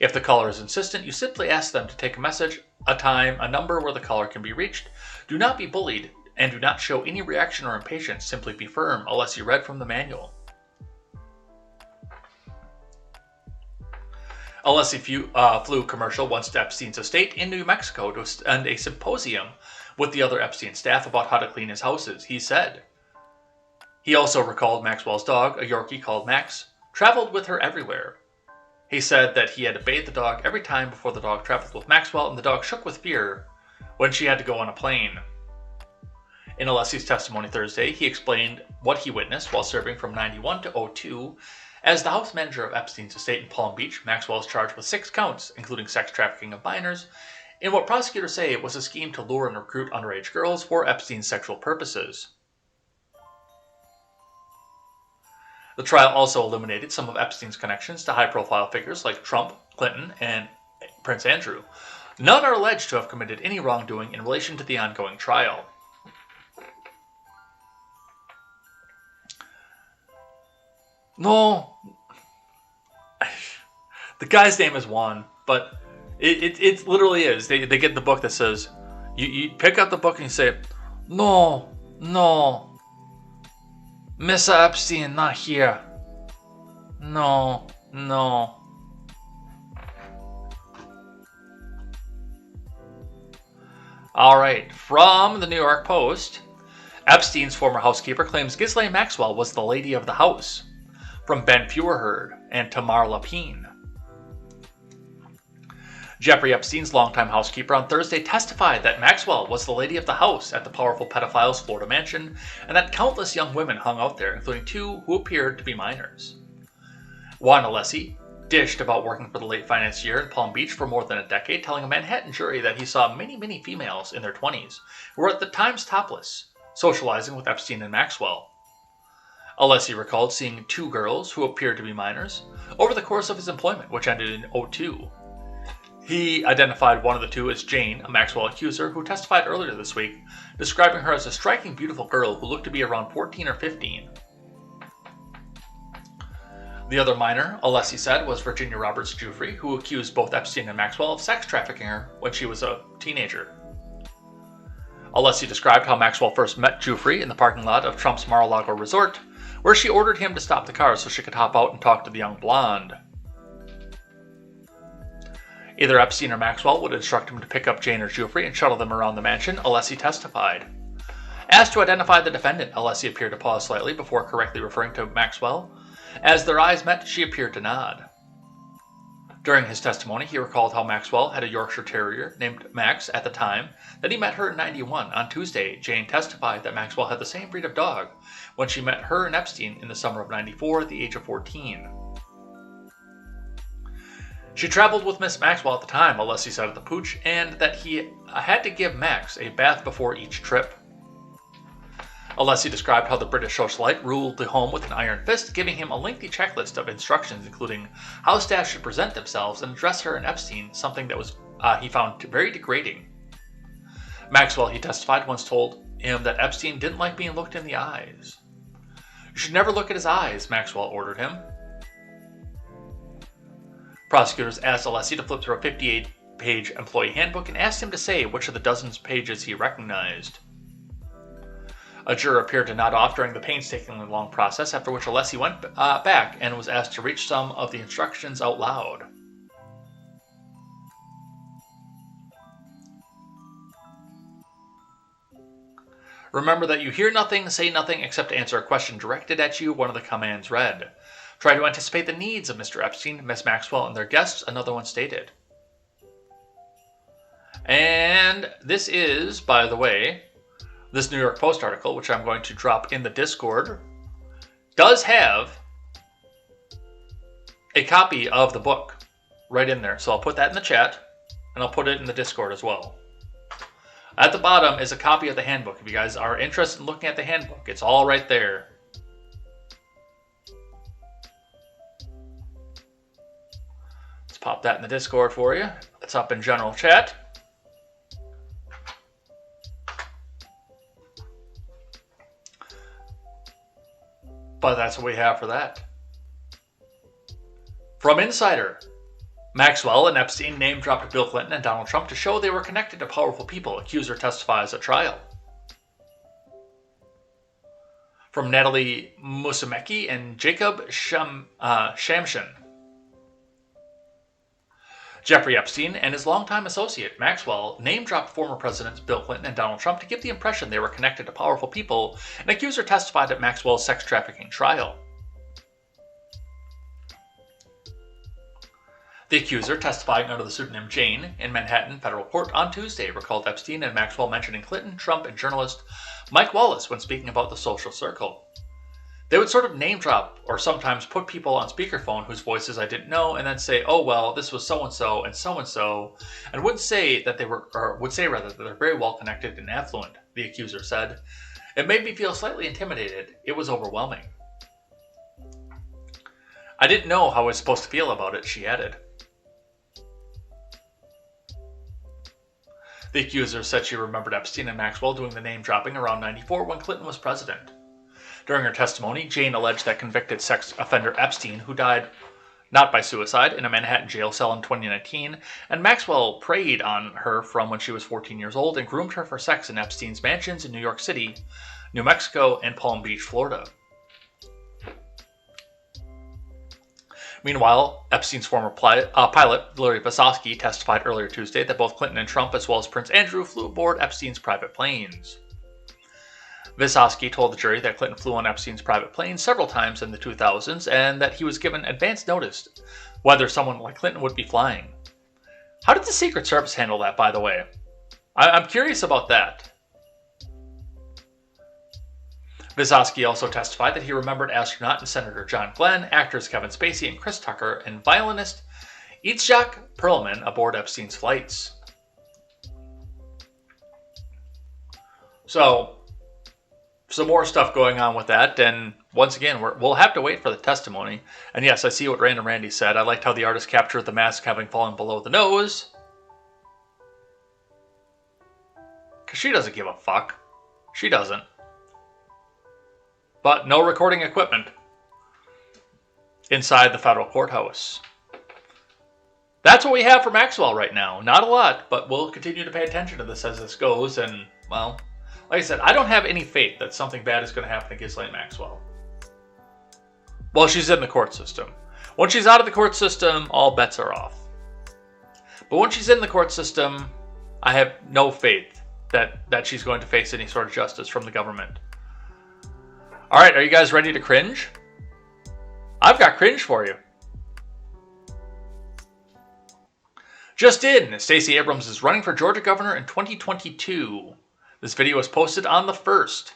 [SPEAKER 1] If the caller is insistent, you simply ask them to take a message, a time, a number where the caller can be reached. Do not be bullied, and do not show any reaction or impatience. Simply be firm, unless you read from the manual. Alessi flew commercial once to Epstein's estate in New Mexico to attend a symposium with the other Epstein staff about how to clean his houses, he said. He also recalled Maxwell's dog, a Yorkie called Max, traveled with her everywhere. He said that he had to bathe the dog every time before the dog traveled with Maxwell, and the dog shook with fear when she had to go on a plane. In Alessi's testimony Thursday, he explained what he witnessed while serving from 91 to 02. As the house manager of Epstein's estate in Palm Beach, Maxwell is charged with 6 counts, including sex trafficking of minors, in what prosecutors say was a scheme to lure and recruit underage girls for Epstein's sexual purposes. The trial also illuminated some of Epstein's connections to high-profile figures like Trump, Clinton, and Prince Andrew. None are alleged to have committed any wrongdoing in relation to the ongoing trial. No, the guy's name is Juan, but it literally is. They get the book that says, you pick up the book and you say, no, Mr. Epstein, not here. No. All right, from the New York Post, Epstein's former housekeeper claims Ghislaine Maxwell was the lady of the house. From Ben Feuerherd and Tamar Lapine. Jeffrey Epstein's longtime housekeeper on Thursday testified that Maxwell was the lady of the house at the powerful pedophile's Florida mansion, and that countless young women hung out there, including 2 who appeared to be minors. Juan Alessi dished about working for the late financier in Palm Beach for more than a decade, telling a Manhattan jury that he saw many females in their 20s who were at the times topless, socializing with Epstein and Maxwell. Alessi recalled seeing 2 girls who appeared to be minors over the course of his employment, which ended in 2002. He identified one of the 2 as Jane, a Maxwell accuser, who testified earlier this week, describing her as a striking, beautiful girl who looked to be around 14 or 15. The other minor, Alessi said, was Virginia Roberts Giuffre, who accused both Epstein and Maxwell of sex trafficking her when she was a teenager. Alessi described how Maxwell first met Giuffre in the parking lot of Trump's Mar-a-Lago resort, where she ordered him to stop the car so she could hop out and talk to the young blonde. Either Epstein or Maxwell would instruct him to pick up Jane or Giuffre and shuttle them around the mansion, Alessi testified. Asked to identify the defendant, Alessi appeared to pause slightly before correctly referring to Maxwell. As their eyes met, she appeared to nod. During his testimony, he recalled how Maxwell had a Yorkshire Terrier named Max at the time that he met her in 91. On Tuesday, Jane testified that Maxwell had the same breed of dog when she met her and Epstein in the summer of 94 at the age of 14. She traveled with Miss Maxwell at the time, Alessi said at the Pooch, and that he had to give Max a bath before each trip. Alessi described how the British socialite ruled the home with an iron fist, giving him a lengthy checklist of instructions, including how staff should present themselves and address her and Epstein, something that was he found very degrading. Maxwell, he testified, once told him that Epstein didn't like being looked in the eyes. You should never look at his eyes, Maxwell ordered him. Prosecutors asked Alessi to flip through a 58-page employee handbook and asked him to say which of the dozens of pages he recognized. A juror appeared to nod off during the painstakingly long process, after which Alessi went back and was asked to read some of the instructions out loud. Remember that you hear nothing, say nothing, except to answer a question directed at you, one of the commands read. Try to anticipate the needs of Mr. Epstein, Miss Maxwell, and their guests, another one stated. And this is, by the way, this New York Post article, which I'm going to drop in the Discord, does have a copy of the book right in there. So I'll put that in the chat, and I'll put it in the Discord as well. At the bottom is a copy of the handbook. If you guys are interested in looking at the handbook, it's all right there. Let's pop that in the Discord for you. It's up in general chat. But that's what we have for that. From Insider, Maxwell and Epstein name-dropped Bill Clinton and Donald Trump to show they were connected to powerful people, accuser testifies at trial. From Natalie Musumeci and Jacob Shamshin. Jeffrey Epstein and his longtime associate, Maxwell, name-dropped former Presidents Bill Clinton and Donald Trump to give the impression they were connected to powerful people, an accuser testified at Maxwell's sex trafficking trial. The accuser, testifying under the pseudonym Jane in Manhattan federal court on Tuesday, recalled Epstein and Maxwell mentioning Clinton, Trump, and journalist Mike Wallace when speaking about the social circle. They would sort of name drop or sometimes put people on speakerphone whose voices I didn't know and then say, oh, well, this was so-and-so and so-and-so, and would say that that they're very well connected and affluent, the accuser said. It made me feel slightly intimidated. It was overwhelming. I didn't know how I was supposed to feel about it, she added. The accuser said she remembered Epstein and Maxwell doing the name dropping around '94 when Clinton was president. During her testimony, Jane alleged that convicted sex offender Epstein, who died not by suicide in a Manhattan jail cell in 2019, and Maxwell preyed on her from when she was 14 years old and groomed her for sex in Epstein's mansions in New York City, New Mexico, and Palm Beach, Florida. Meanwhile, Epstein's former pilot, Larry Visosky, testified earlier Tuesday that both Clinton and Trump, as well as Prince Andrew, flew aboard Epstein's private planes. Visosky told the jury that Clinton flew on Epstein's private plane several times in the 2000s and that he was given advance notice whether someone like Clinton would be flying. How did the Secret Service handle that, by the way? I'm curious about that. Visosky also testified that he remembered astronaut and Senator John Glenn, actors Kevin Spacey and Chris Tucker, and violinist Itzhak Perlman aboard Epstein's flights. So, some more stuff going on with that, and once again, we'll have to wait for the testimony. And yes, I see what Random Randy said. I liked how the artist captured the mask having fallen below the nose. Because she doesn't give a fuck. She doesn't. But no recording equipment inside the federal courthouse. That's what we have for Maxwell right now. Not a lot, but we'll continue to pay attention to this as this goes. And, well, like I said, I don't have any faith that something bad is going to happen to Ghislaine Maxwell. Well, she's in the court system. Once she's out of the court system, all bets are off. But once she's in the court system, I have no faith that she's going to face any sort of justice from the government. All right, are you guys ready to cringe? I've got cringe for you. Just in, Stacey Abrams is running for Georgia governor in 2022. This video was posted on the 1st.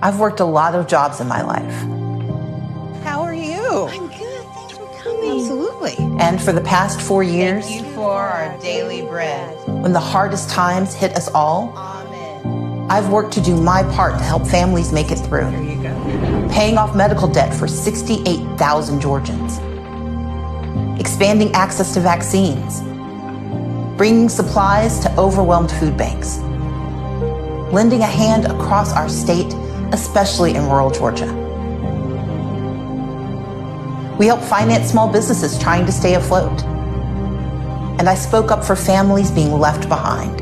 [SPEAKER 15] I've worked a lot of jobs in my life.
[SPEAKER 16] How are you?
[SPEAKER 15] I'm
[SPEAKER 16] good. Thanks for coming. Absolutely.
[SPEAKER 15] And for the past 4 years,
[SPEAKER 16] Thank you for our daily bread.
[SPEAKER 15] when the hardest times hit us all,
[SPEAKER 16] Amen.
[SPEAKER 15] I've worked to do my part to help families make it through.
[SPEAKER 16] There you go.
[SPEAKER 15] Paying off medical debt for 68,000 Georgians. Expanding access to vaccines. Bringing supplies to overwhelmed food banks. Lending a hand across our state, especially in rural Georgia. We help finance small businesses trying to stay afloat. And I spoke up for families being left behind.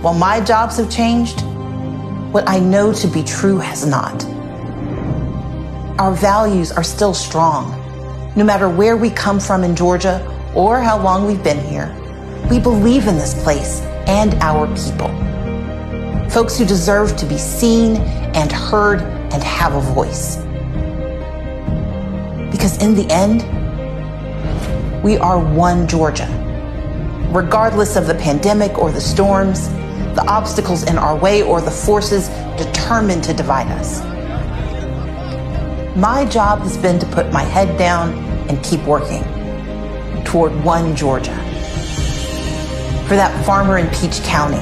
[SPEAKER 15] While my jobs have changed, what I know to be true has not. Our values are still strong. No matter where we come from in Georgia or how long we've been here, we believe in this place and our people. Folks who deserve to be seen and heard and have a voice. Because in the end, we are one Georgia. Regardless of the pandemic or the storms, the obstacles in our way or the forces determined to divide us. My job has been to put my head down and keep working toward one Georgia. For that farmer in Peach County,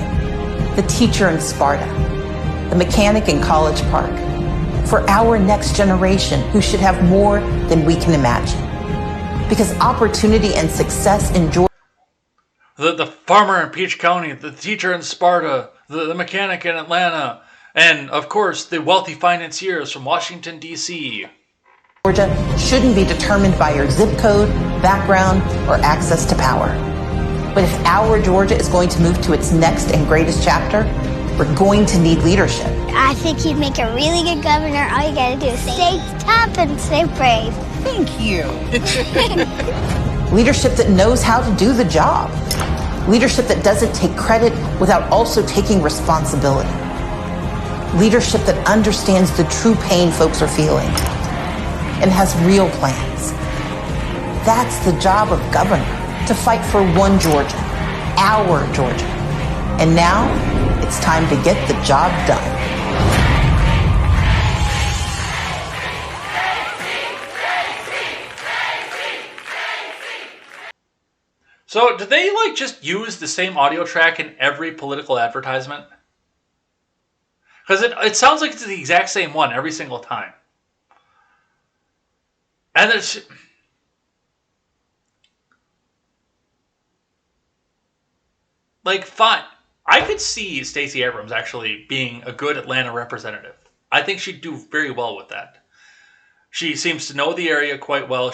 [SPEAKER 15] the teacher in Sparta, the mechanic in College Park, for our next generation who should have more than we can imagine. Because opportunity and success in Georgia.
[SPEAKER 1] The farmer in Peach County, the teacher in Sparta, the mechanic in Atlanta, and of course the wealthy financiers from Washington, D.C.
[SPEAKER 15] Georgia shouldn't be determined by your zip code, background, or access to power. But if our Georgia is going to move to its next and greatest chapter, we're going to need leadership.
[SPEAKER 17] I think you'd make a really good governor. All you gotta do is stay tough and stay brave.
[SPEAKER 16] Thank you.
[SPEAKER 15] Leadership that knows how to do the job. Leadership that doesn't take credit without also taking responsibility. Leadership that understands the true pain folks are feeling and has real plans. That's the job of governor, to fight for one Georgia, our Georgia. And now, it's time to get the job done.
[SPEAKER 1] So, do they just use the same audio track in every political advertisement? Because it sounds like it's the exact same one every single time. And it's... fine. I could see Stacey Abrams actually being a good Atlanta representative. I think she'd do very well with that. She seems to know the area quite well.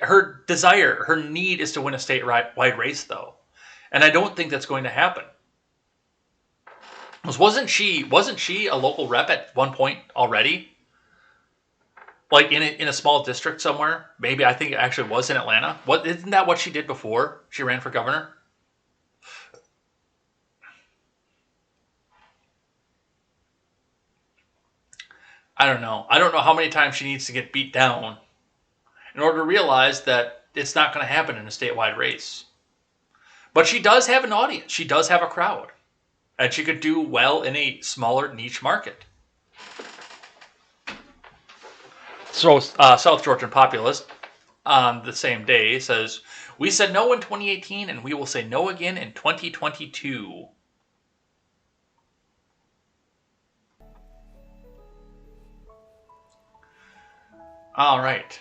[SPEAKER 1] Her desire, her need is to win a statewide race, though. And I don't think that's going to happen. Wasn't she a local rep at one point already? In a small district somewhere? Maybe, I think it actually was in Atlanta. Isn't that what she did before she ran for governor? I don't know. I don't know how many times she needs to get beat down in order to realize that it's not going to happen in a statewide race. But she does have an audience. She does have a crowd. And she could do well in a smaller niche market. So, South Georgian populist on the same day says, "We said no in 2018 and we will say no again in 2022. All right.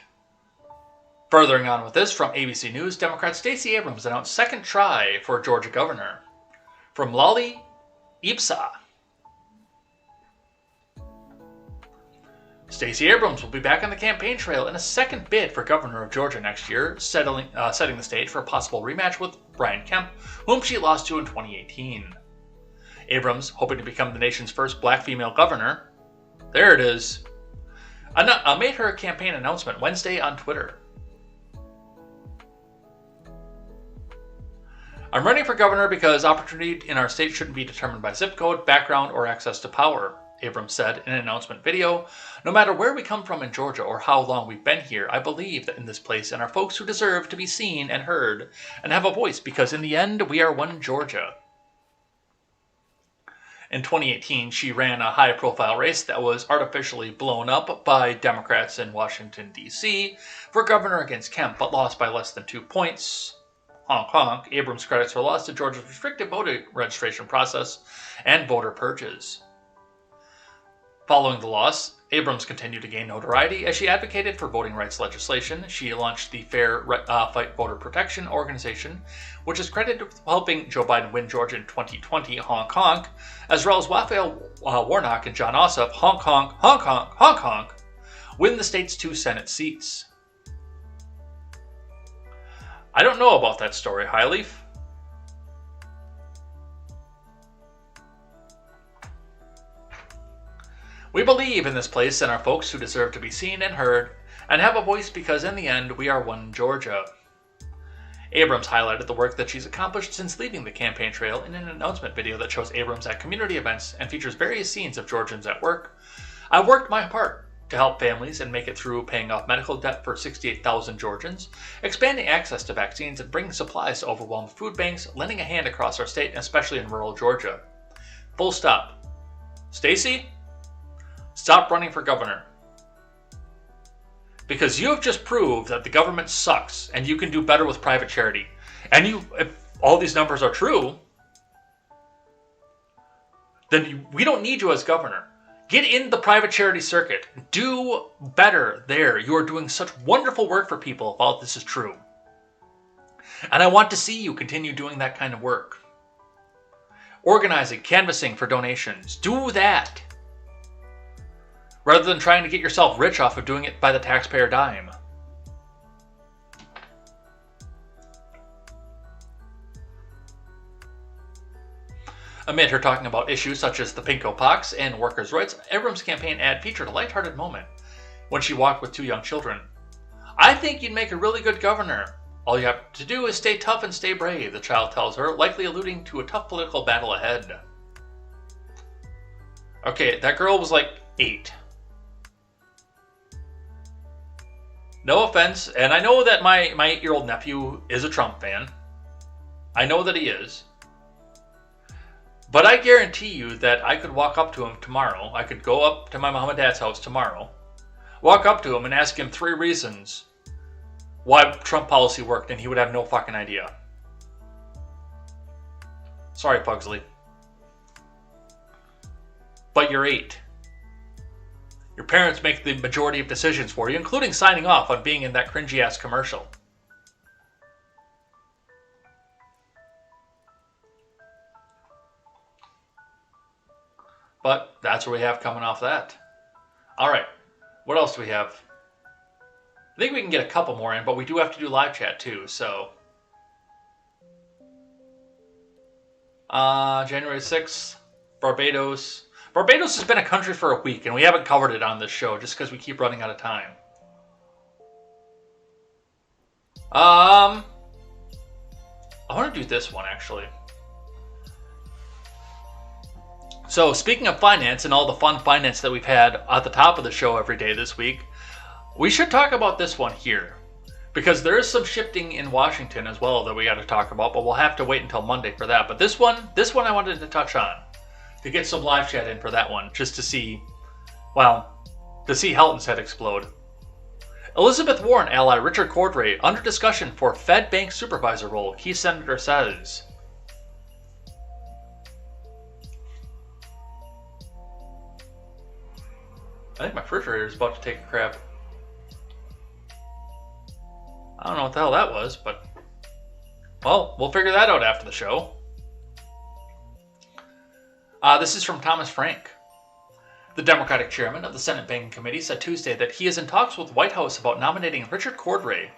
[SPEAKER 1] Furthering on with this, from ABC News, Democrat Stacey Abrams announced second try for Georgia governor. From Leibt, Ipsa. Stacey Abrams will be back on the campaign trail in a second bid for governor of Georgia next year, setting the stage for a possible rematch with Brian Kemp, whom she lost to in 2018. Abrams, hoping to become the nation's first black female governor, there it is, made her campaign announcement Wednesday on Twitter. "I'm running for governor because opportunity in our state shouldn't be determined by zip code, background, or access to power," Abrams said in an announcement video. "No matter where we come from in Georgia or how long we've been here, I believe that in this place and are folks who deserve to be seen and heard and have a voice because in the end, we are one Georgia." In 2018, she ran a high-profile race that was artificially blown up by Democrats in Washington, D.C. for governor against Kemp, but lost by less than 2 points. Honk honk, Abrams credits her loss to Georgia's restrictive voter registration process and voter purges. Following the loss, Abrams continued to gain notoriety as she advocated for voting rights legislation. She launched the Fair Fight Voter Protection Organization, which is credited with helping Joe Biden win Georgia in 2020, honk honk, as well as Raphael Warnock and John Ossoff, honk honk, honk honk, honk honk, win the state's 2 Senate seats. I don't know about that story, Highleaf. "We believe in this place and our folks who deserve to be seen and heard and have a voice because in the end, we are one Georgia." Abrams highlighted the work that she's accomplished since leaving the campaign trail in an announcement video that shows Abrams at community events and features various scenes of Georgians at work. "I've worked my part to help families and make it through paying off medical debt for 68,000 Georgians, expanding access to vaccines and bringing supplies to overwhelmed food banks, lending a hand across our state, and especially in rural Georgia. Full stop. Stacey, stop running for governor. Because you have just proved that the government sucks and you can do better with private charity. And if all these numbers are true, then we don't need you as governor. Get in the private charity circuit. Do better there. You are doing such wonderful work for people if all this is true. And I want to see you continue doing that kind of work. Organizing, canvassing for donations. Do that. Rather than trying to get yourself rich off of doing it by the taxpayer dime. Amid her talking about issues such as the pinko pox and workers' rights, Abrams' campaign ad featured a lighthearted moment when she walked with 2 young children. I think you'd make a really good governor. All you have to do is stay tough and stay brave, the child tells her, likely alluding to a tough political battle ahead. Okay, that girl was like 8. No offense, and I know that my 8-year-old nephew is a Trump fan. I know that he is. But I guarantee you that I could walk up to him tomorrow. I could go up to my mom and dad's house tomorrow, walk up to him and ask him 3 reasons why Trump policy worked, and he would have no fucking idea. Sorry, Pugsley. But you're 8. Your parents make the majority of decisions for you, including signing off on being in that cringy-ass commercial. But that's what we have coming off that. Alright, what else do we have? I think we can get a couple more in, but we do have to do live chat too, so. January 6th, Barbados. Barbados has been a country for a week, and we haven't covered it on this show just because we keep running out of time. I want to do this one, actually. So, speaking of finance and all the fun finance that we've had at the top of the show every day this week, we should talk about this one here. Because there is some shifting in Washington as well that we got to talk about, but we'll have to wait until Monday for that. But this one I wanted to touch on. To get some live chat in for that one, just to see, well, to see Helton's head explode. Elizabeth Warren ally Richard Cordray under discussion for Fed bank supervisor role, key senator says. I think my refrigerator is about to take a crap. I don't know what the hell that was, but, well, we'll figure that out after the show. This is from Thomas Frank. The Democratic chairman of the Senate Banking Committee said Tuesday that he is in talks with the White House about nominating Richard Cordray,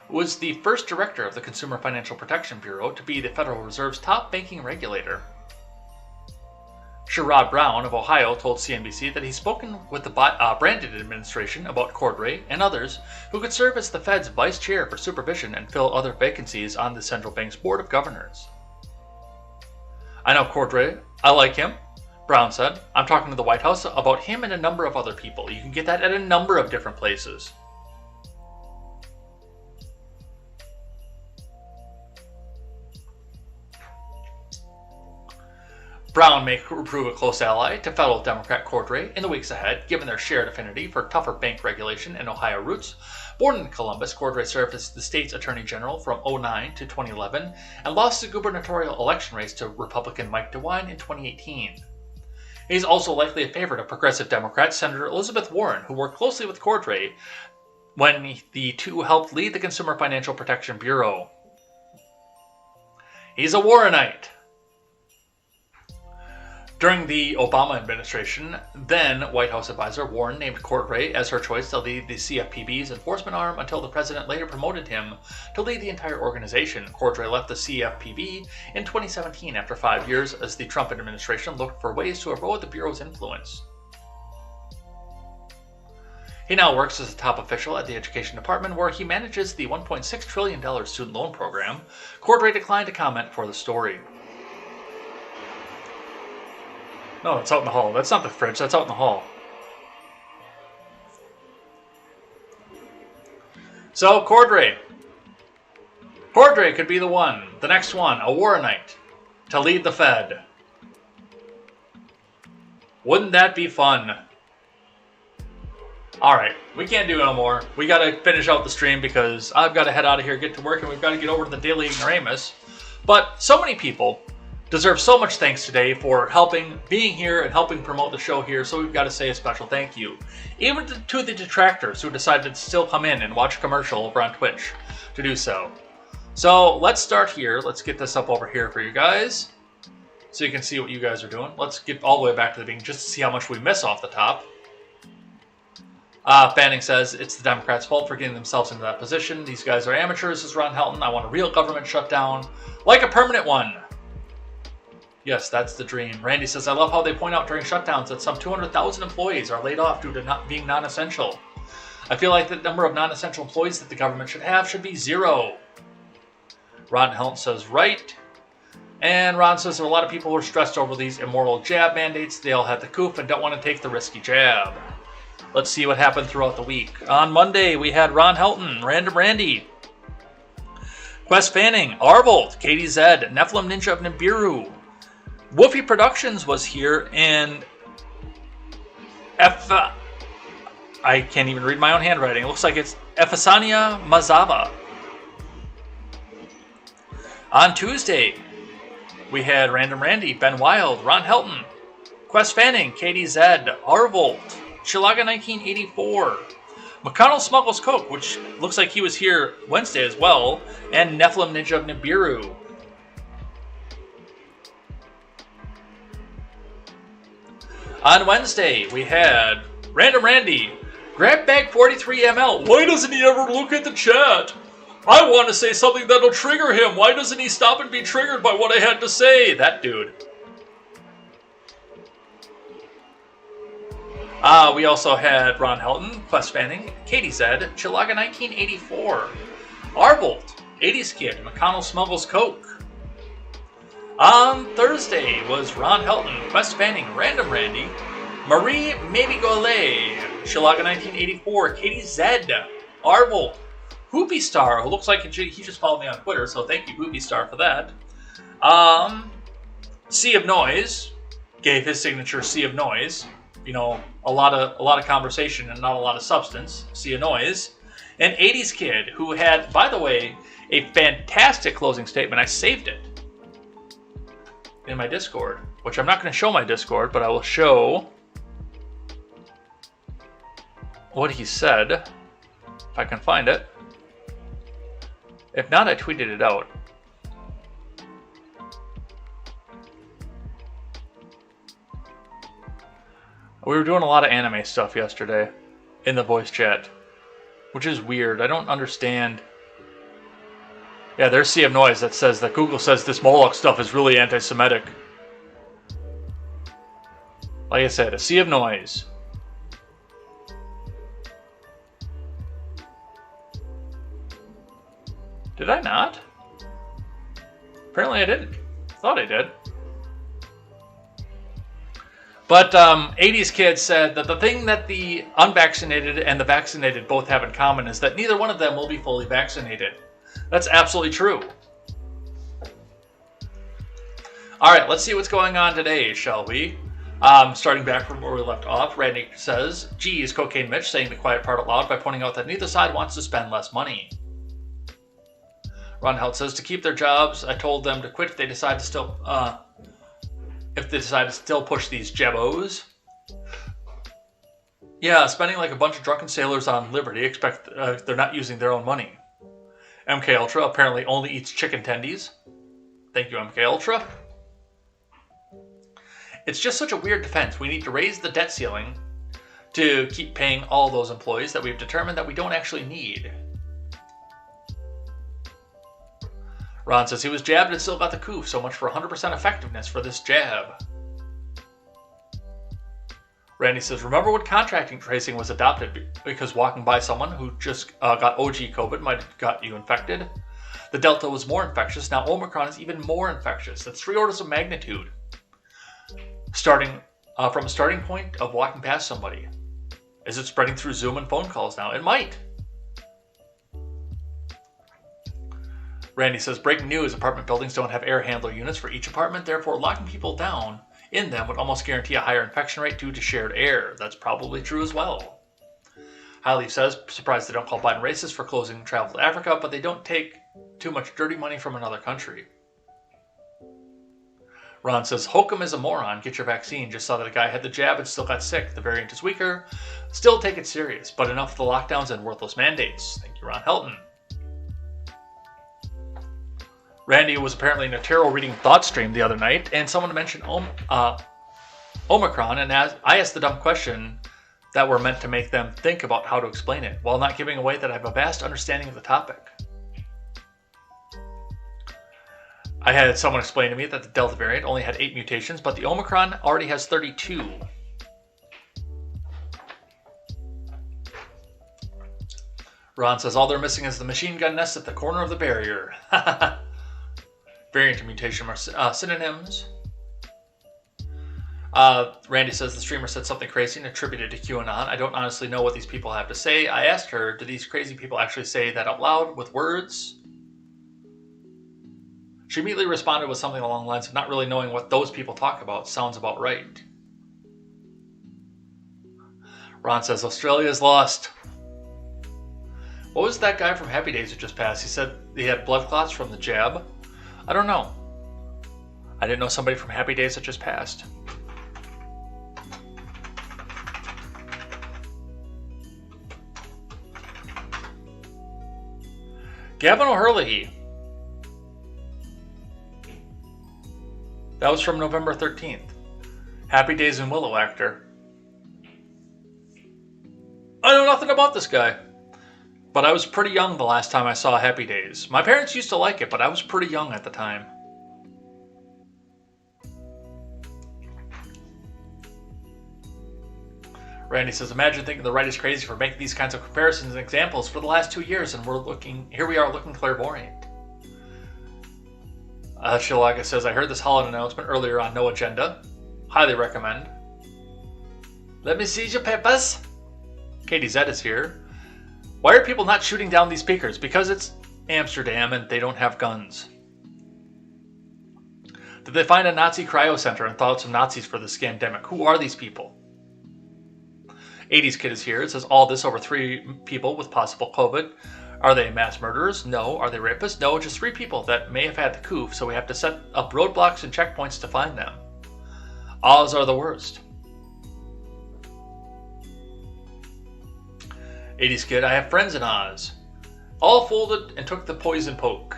[SPEAKER 1] who was the first director of the Consumer Financial Protection Bureau, to be the Federal Reserve's top banking regulator. Sherrod Brown of Ohio told CNBC that he's spoken with the Brandon administration about Cordray and others who could serve as the Fed's vice chair for supervision and fill other vacancies on the central bank's board of governors. I know Cordray. I like him, Brown said. I'm talking to the White House about him and a number of other people. You can get that at a number of different places. Brown may prove a close ally to fellow Democrat Cordray in the weeks ahead, given their shared affinity for tougher bank regulation and Ohio roots. Born in Columbus, Cordray served as the state's attorney general from 2009 to 2011 and lost the gubernatorial election race to Republican Mike DeWine in 2018. He's also likely a favorite of progressive Democrat Senator Elizabeth Warren, who worked closely with Cordray when the two helped lead the Consumer Financial Protection Bureau. He's a Warrenite. During the Obama administration, then White House advisor Warren named Cordray as her choice to lead the CFPB's enforcement arm until the president later promoted him to lead the entire organization. Cordray left the CFPB in 2017 after 5 years as the Trump administration looked for ways to erode the Bureau's influence. He now works as a top official at the Education Department, where he manages the $1.6 trillion student loan program. Cordray declined to comment for the story. No, it's out in the hall. That's not the fridge. That's out in the hall. So, Cordray. Cordray could be the one. The next one. A Warrenite. To lead the Fed. Wouldn't that be fun? Alright. We can't do no more. We gotta finish out the stream because I've gotta head out of here, get to work, and we've gotta get over to the Daily Ignoramus. But so many people deserve so much thanks today for being here and helping promote the show here, so we've got to say a special thank you. Even to the detractors who decided to still come in and watch a commercial over on Twitch to do so. So let's start here. Let's get this up over here for you guys so you can see what you guys are doing. Let's get all the way back to the beginning just to see how much we miss off the top. Fanning says, it's the Democrats' fault for getting themselves into that position. These guys are amateurs, says Ron Helton. I want a real government shutdown, like a permanent one. Yes, that's the dream. Randy says, I love how they point out during shutdowns that some 200,000 employees are laid off due to not being non-essential. I feel like the number of non-essential employees that the government should have should be 0. Ron Helton says, right. And Ron says there are a lot of people who are stressed over these immoral jab mandates. They all had the coof and don't want to take the risky jab. Let's see what happened throughout the week. On Monday, we had Ron Helton, Random Randy, Quest Fanning, Arvold, Katie Zed, Nephilim Ninja of Nibiru. Woofy Productions was here, and I can't even read my own handwriting. It looks like it's Efesania Mazava. On Tuesday, we had Random Randy, Ben Wild, Ron Helton, Quest Fanning, Katie Zed, Arvold, Chilaga 1984, McConnell Smuggles Coke, which looks like he was here Wednesday as well, and Nephilim Ninja of Nibiru. On Wednesday, we had Random Randy, Grab Bag 43ML. Why doesn't he ever look at the chat? I want to say something that'll trigger him. Why doesn't he stop and be triggered by what I had to say? That dude. We also had Ron Helton, Quest Fanning, Katie Zed, Chilaga 1984, Arvold, 80s Kid, McConnell Smuggles Coke. On Thursday was Ron Helton, Quest Fanning, Random Randy, Marie Mabigole, Chilaga 1984, Katie Zed, Arvold, Hoopy Star, who looks like he just followed me on Twitter, so thank you, Hoopy Star, for that. Sea of Noise gave his signature Sea of Noise. You know, a lot of conversation and not a lot of substance. Sea of Noise. And 80s Kid, who had, by the way, a fantastic closing statement. I saved it in my Discord, which I'm not going to show my Discord, but I will show what he said, if I can find it. If not, I tweeted it out. We were doing a lot of anime stuff yesterday in the voice chat, which is weird. I don't understand. Yeah, there's Sea of Noise that says that Google says this Moloch stuff is really anti-Semitic. Like I said, a Sea of Noise. Did I not? Apparently I didn't. Thought I did. But 80s Kid said that the thing that the unvaccinated and the vaccinated both have in common is that neither one of them will be fully vaccinated. That's absolutely true. Alright, let's see what's going on today, shall we? Starting back from where we left off, Randy says, geez, Cocaine Mitch saying the quiet part out loud by pointing out that neither side wants to spend less money. Ron Helt says, to keep their jobs, I told them to quit if they decide to still... if they decide to still push these jebos. Yeah, spending like a bunch of drunken sailors on Liberty, expect they're not using their own money. MK Ultra apparently only eats chicken tendies. Thank you, MK Ultra. It's just such a weird defense. We need to raise the debt ceiling to keep paying all those employees that we've determined that we don't actually need. Ron says he was jabbed and still got the coof. So much for 100% effectiveness for this jab. Randy says, remember when contracting tracing was adopted because walking by someone who just got OG COVID might have got you infected? The Delta was more infectious. Now Omicron is even more infectious. That's 3 orders of magnitude. Starting from a starting point of walking past somebody. Is it spreading through Zoom and phone calls now? It might. Randy says, breaking news, apartment buildings don't have air handler units for each apartment, therefore locking people down in them would almost guarantee a higher infection rate due to shared air. That's probably true as well. Highleaf says, surprised they don't call Biden racist for closing travel to Africa, but they don't take too much dirty money from another country. Ron says, Hokum is a moron. Get your vaccine. Just saw that a guy had the jab and still got sick. The variant is weaker. Still take it serious. But enough of the lockdowns and worthless mandates. Thank you, Ron Helton. Randy was apparently in a tarot reading thought stream the other night, and someone mentioned Omicron, and I asked the dumb question that were meant to make them think about how to explain it, while not giving away that I have a vast understanding of the topic. I had someone explain to me that the Delta variant only had 8 mutations, but the Omicron already has 32. Ron says all they're missing is the machine gun nest at the corner of the barrier. Variant and mutation are synonyms. Randy says the streamer said something crazy and attributed to QAnon. I don't honestly know what these people have to say. I asked her, do these crazy people actually say that out loud with words? She immediately responded with something along the lines of not really knowing what those people talk about. Sounds about right. Ron says Australia's lost. What was that guy from Happy Days who just passed? He said he had blood clots from the jab. I don't know. I didn't know somebody from Happy Days that just passed. Gavin O'Hurley. That was from November 13th. Happy Days and Willow actor. I know nothing about this guy. But I was pretty young the last time I saw Happy Days. My parents used to like it, but I was pretty young at the time. Randy says, imagine thinking the right is crazy for making these kinds of comparisons and examples for the last 2 years, and here we are looking clairvoyant. Chilaga says, I heard this holiday announcement earlier on No Agenda. Highly recommend. Let me see your papers. Katie Z is here. Why are people not shooting down these speakers? Because it's Amsterdam and they don't have guns. Did they find a Nazi cryo center and thaw out some Nazis for this scandemic? Who are these people? 80s Kid is here. It says all this over 3 people with possible COVID. Are they mass murderers? No. Are they rapists? No, just 3 people that may have had the coup, so we have to set up roadblocks and checkpoints to find them. Oz are the worst. 80s Kid, I have friends in Oz. All folded and took the poison poke.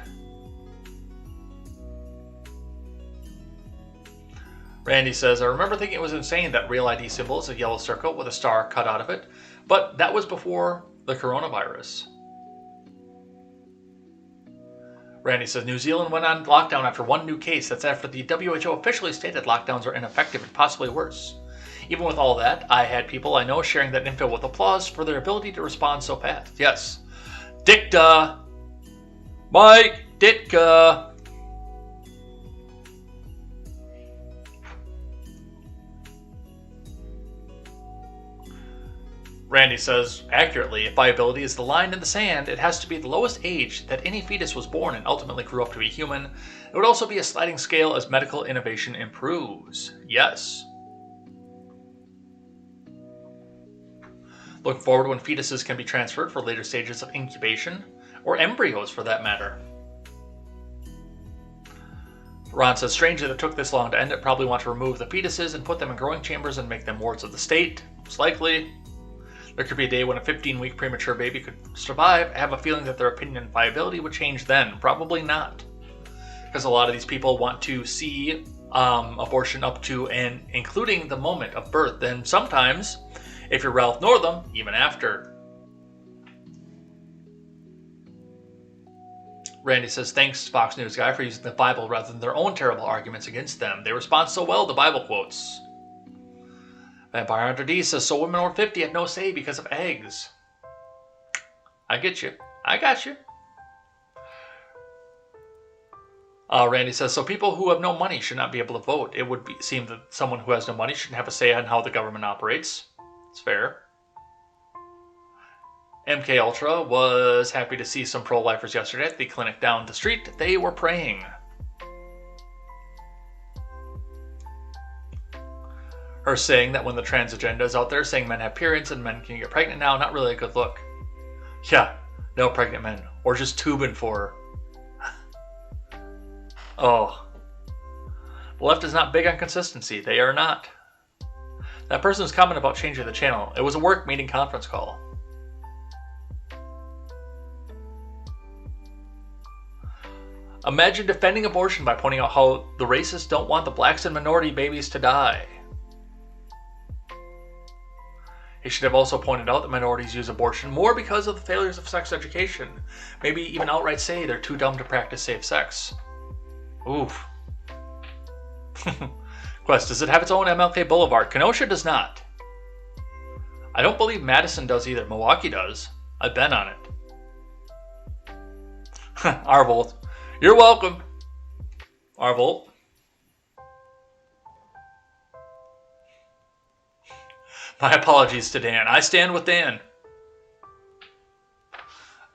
[SPEAKER 1] Randy says, I remember thinking it was insane that Real ID symbol is a yellow circle with a star cut out of it, but that was before the coronavirus. Randy says, New Zealand went on lockdown after 1 new case. That's after the WHO officially stated lockdowns are ineffective and possibly worse. Even with all that, I had people I know sharing that info with applause for their ability to respond so fast. Yes. Dicta! Mike Ditka! Randy says, accurately, if viability is the line in the sand, it has to be the lowest age that any fetus was born and ultimately grew up to be human. It would also be a sliding scale as medical innovation improves. Yes. Look forward when fetuses can be transferred for later stages of incubation, or embryos for that matter. Ron says, strangely that it took this long to end it. Probably want to remove the fetuses and put them in growing chambers and make them wards of the state. Most likely. There could be a day when a 15-week premature baby could survive. I have a feeling that their opinion and viability would change then. Probably not. Because a lot of these people want to see abortion up to and including the moment of birth. Then sometimes, if you're Ralph Northam, even after. Randy says, thanks, Fox News guy, for using the Bible rather than their own terrible arguments against them. They respond so well to Bible quotes. Vampire Hunter D says, so women over 50 have no say because of eggs. I get you. I got you. Randy says, so people who have no money should not be able to vote. It would seem that someone who has no money shouldn't have a say on how the government operates. It's fair. MK Ultra was happy to see some pro-lifers yesterday at the clinic down the street. They were praying. Her saying that when the trans agenda is out there saying men have periods and men can get pregnant now, not really a good look. Yeah, no pregnant men. Or just tubing for her. Oh. The left is not big on consistency. They are not. That person's comment about changing the channel. It was a work meeting conference call. Imagine defending abortion by pointing out how the racists don't want the blacks and minority babies to die. He should have also pointed out that minorities use abortion more because of the failures of sex education. Maybe even outright say they're too dumb to practice safe sex. Oof. Quest, does it have its own MLK Boulevard? Kenosha does not. I don't believe Madison does either. Milwaukee does. I've been on it. Arvolt. You're welcome. Arvolt. My apologies to Dan. I stand with Dan.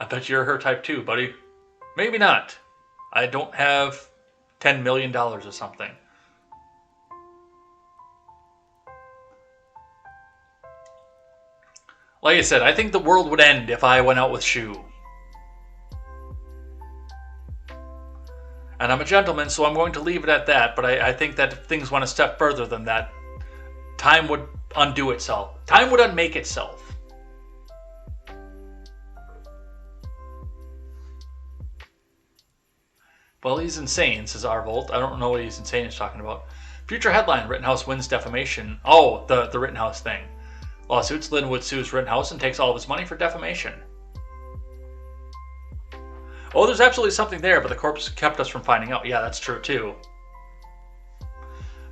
[SPEAKER 1] I bet you're her type too, buddy. Maybe not. I don't have $10 million or something. Like I said, I think the world would end if I went out with Shu. And I'm a gentleman, so I'm going to leave it at that, but I think that if things went a step further than that, time would undo itself. Time would unmake itself. Well, he's insane, says Arvolt. I don't know what he's insane is talking about. Future headline, Rittenhouse wins defamation. Oh, the Rittenhouse thing. Lawsuits, Linwood sues Rittenhouse and takes all of his money for defamation. Oh, there's absolutely something there, but the corpse kept us from finding out. Yeah, that's true too.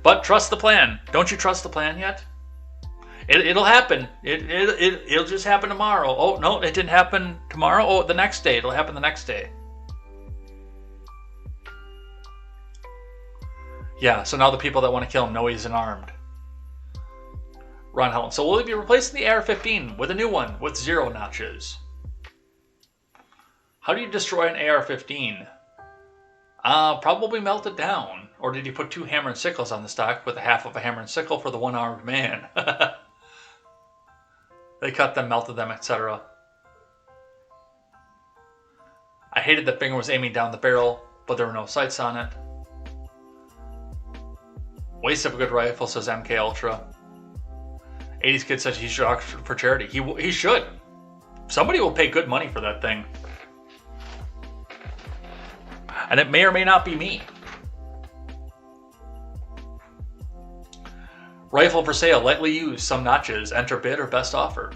[SPEAKER 1] But trust the plan. Don't you trust the plan yet? It'll happen. It'll just happen tomorrow. Oh, no, it didn't happen tomorrow. Oh, the next day. It'll happen the next day. Yeah, so now the people that want to kill him know he's unarmed. Ron Helen. So will he be replacing the AR-15 with a new one with 0 notches? How do you destroy an AR-15? Probably melt it down. Or did he put 2 hammer and sickles on the stock with a half of a hammer and sickle for the one-armed man? They cut them, melted them, etc. I hated that Finger was aiming down the barrel, but there were no sights on it. Waste of a good rifle, says MK Ultra. 80s kid says he should auction for charity. He should. Somebody will pay good money for that thing. And it may or may not be me. Rifle for sale, lightly used, some notches. Enter bid or best offer.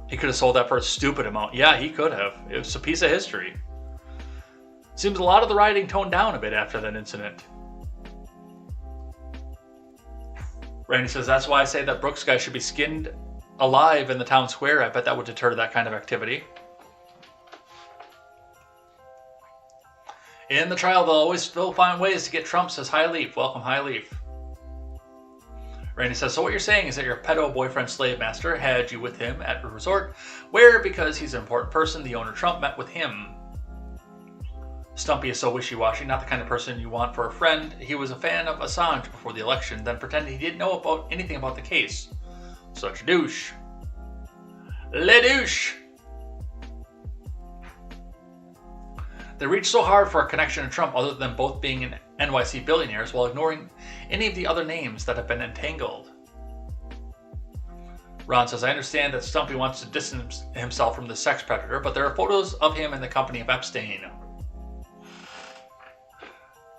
[SPEAKER 1] He could have sold that for a stupid amount. Yeah, he could have. It was a piece of history. Seems a lot of the rioting toned down a bit after that incident. Randy says, that's why I say that Brooks guy should be skinned alive in the town square. I bet that would deter that kind of activity. In the trial, they'll always still find ways to get Trump, says High Leaf. Welcome, High Leaf. Randy says, so what you're saying is that your pedo boyfriend slave master had you with him at a resort where, because he's an important person, the owner Trump met with him. Stumpy is so wishy-washy, not the kind of person you want for a friend. He was a fan of Assange before the election, then pretended he didn't know anything about the case. Such a douche. Le douche! They reached so hard for a connection to Trump other than both being NYC billionaires while ignoring any of the other names that have been entangled. Ron says, I understand that Stumpy wants to distance himself from the sex predator, but there are photos of him in the company of Epstein.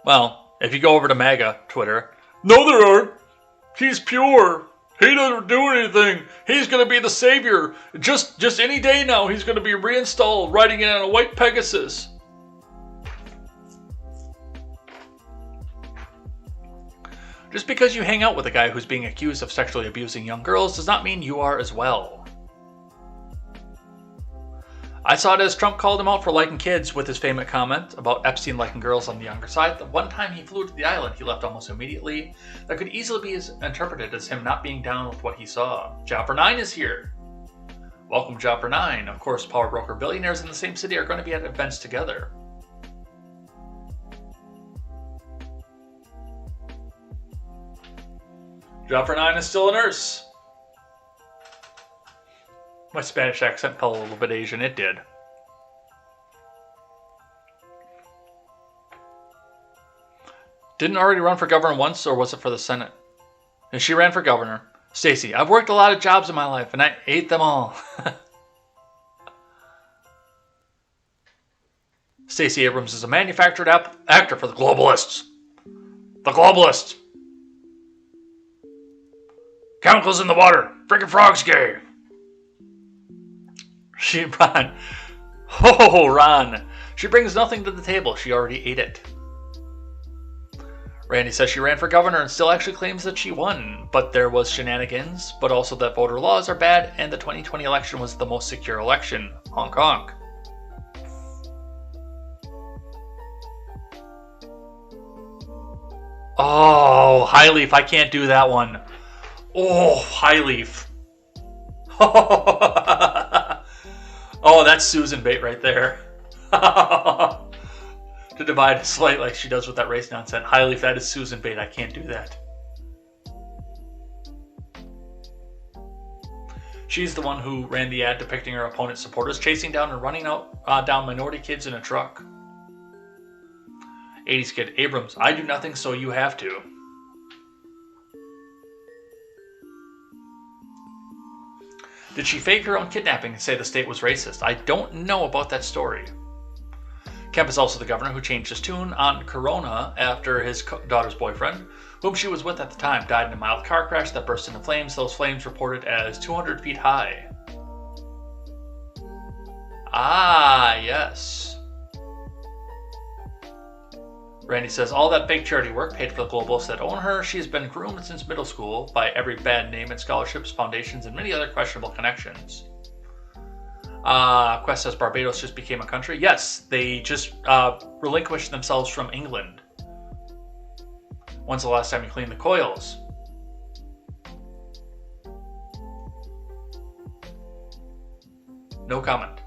[SPEAKER 1] Well, if you go over to MAGA Twitter, no there aren't. He's pure. He doesn't do anything. He's going to be the savior. Just any day now, he's going to be reinstalled, riding in on a white Pegasus. Just because you hang out with a guy who's being accused of sexually abusing young girls does not mean you are as well. I saw it as Trump called him out for liking kids with his famous comment about Epstein liking girls on the younger side. The one time he flew to the island, he left almost immediately. That could easily be interpreted as him not being down with what he saw. Jopper9 is here. Welcome, Jopper9. Of course, power broker billionaires in the same city are going to be at events together. Jopper9 is still a nurse. My Spanish accent fell a little bit Asian. It did. Didn't already run for governor once, or was it for the Senate? And she ran for governor. Stacy, I've worked a lot of jobs in my life, and I ate them all. Stacey Abrams is a manufactured actor for the globalists. The globalists. Chemicals in the water. Freaking frog's gay. Ron. Oh, Ron. She brings nothing to the table. She already ate it. Randy says she ran for governor and still actually claims that she won, but there was shenanigans, but also that voter laws are bad and the 2020 election was the most secure election. Honk honk. Oh, Highleaf, I can't do that one. Oh, Highleaf. Oh, that's Susan bait right there. To divide a slate like she does with that race nonsense. Highleaf, that is Susan bait. I can't do that. She's the one who ran the ad depicting her opponent's supporters chasing down and running down minority kids in a truck. 80s kid, Abrams, I do nothing, so you have to. Did she fake her own kidnapping and say the state was racist? I don't know about that story. Kemp is also the governor who changed his tune on Corona after his daughter's boyfriend, whom she was with at the time, died in a mild car crash that burst into flames. Those flames reported as 200 feet high. Ah, yes. Randy says, all that fake charity work paid for the globalists that own her. She's been groomed since middle school by every bad name and scholarships, foundations, and many other questionable connections. Quest says Barbados just became a country. Yes, they just relinquished themselves from England. When's the last time you cleaned the coils? No comment.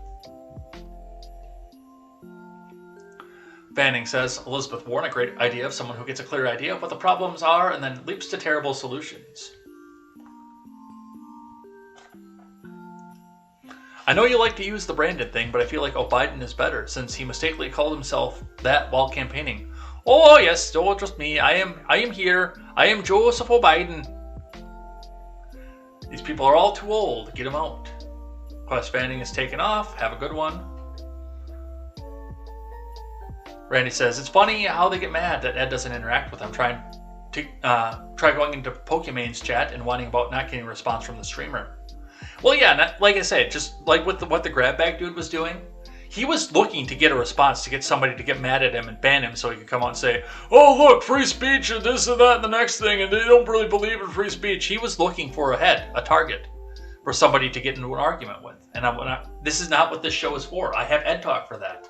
[SPEAKER 1] Fanning says, Elizabeth Warren, a great idea of someone who gets a clear idea of what the problems are and then leaps to terrible solutions. I know you like to use the Brandon thing, but I feel like Biden is better since he mistakenly called himself that while campaigning. Oh yes, don't trust me. I am here. I am Joseph Biden. These people are all too old. Get them out. Quest Fanning is taken off. Have a good one. Randy says, it's funny how they get mad that Ed doesn't interact with them. Try going into Pokemon's chat and whining about not getting a response from the streamer. Well, yeah, like I said, just like with what the grab bag dude was doing, he was looking to get a response, to get somebody to get mad at him and ban him so he could come out and say, oh, look, free speech and this and that and the next thing, and they don't really believe in free speech. He was looking for a target for somebody to get into an argument with. And this is not what this show is for. I have Ed Talk for that.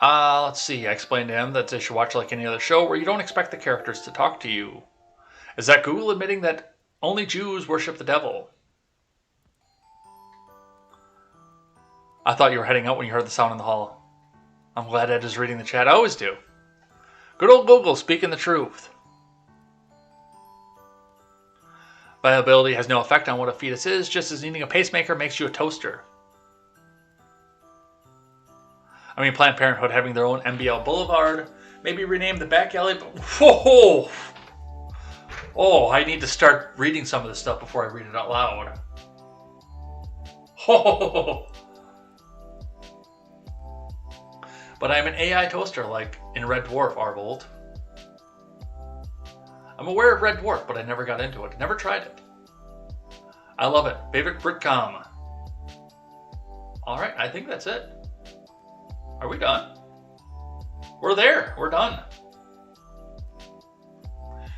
[SPEAKER 1] Let's see. I explained to him that they should watch like any other show where you don't expect the characters to talk to you. Is that Google admitting that only Jews worship the devil? I thought you were heading out when you heard the sound in the hall. I'm glad Ed is reading the chat. I always do. Good old Google speaking the truth. Viability has no effect on what a fetus is, just as needing a pacemaker makes you a toaster. I mean, Planned Parenthood having their own MBL Boulevard, maybe rename the back alley, but whoa! Oh, I need to start reading some of this stuff before I read it out loud. Oh! But I'm an AI toaster, like in Red Dwarf, Arvold. I'm aware of Red Dwarf, but I never got into it. Never tried it. I love it. Favorite Britcom. Alright, I think that's it. Are we done? We're there. We're done.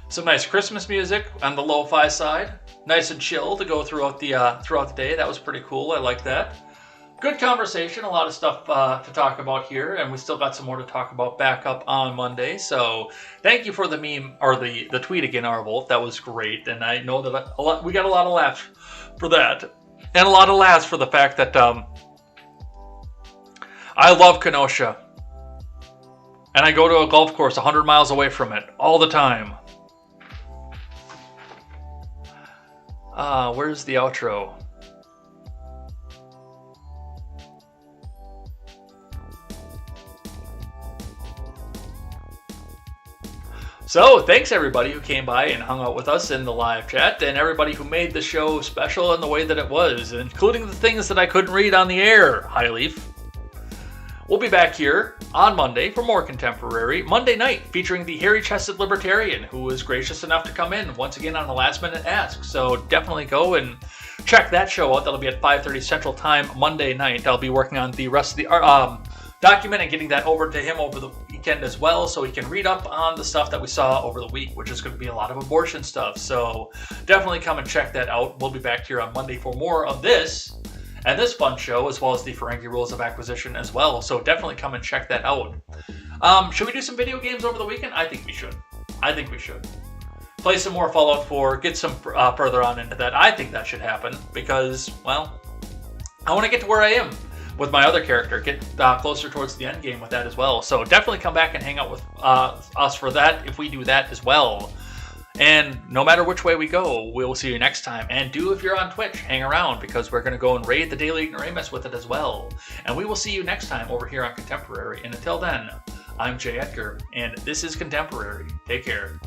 [SPEAKER 1] Some nice Christmas music on the lo-fi side. Nice and chill to go throughout the day. That was pretty cool. I like that. Good conversation. A lot of stuff to talk about here, and we still got some more to talk about back up on Monday. So thank you for the meme or the tweet again, Arvolt. That was great, and I know that we got a lot of laughs for that, and a lot of laughs for the fact that I love Kenosha, and I go to a golf course 100 miles away from it all the time. Where's the outro? So, thanks everybody who came by and hung out with us in the live chat, and everybody who made the show special in the way that it was, including the things that I couldn't read on the air. Hi, Leaf. We'll be back here on Monday for more Contemporary Monday night, featuring the hairy-chested libertarian who was gracious enough to come in once again on the Last Minute Ask. So definitely go and check that show out. That'll be at 5:30 Central Time Monday night. I'll be working on the rest of the document and getting that over to him over the weekend as well, so he can read up on the stuff that we saw over the week, which is going to be a lot of abortion stuff. So definitely come and check that out. We'll be back here on Monday for more of this and this fun show, as well as the Ferengi Rules of Acquisition as well. So definitely come and check that out. Should we do some video games over the weekend? I think we should. Play some more Fallout 4, get some further on into that. I think that should happen because, well, I want to get to where I am with my other character, get closer towards the end game with that as well. So definitely come back and hang out with us for that if we do that as well. And no matter which way we go, we'll see you next time. And do, if you're on Twitch, hang around, because we're going to go and raid the Daily Ignoramus with it as well. And we will see you next time over here on Contemporary. And until then, I'm Jay Edgar, and this is Contemporary. Take care.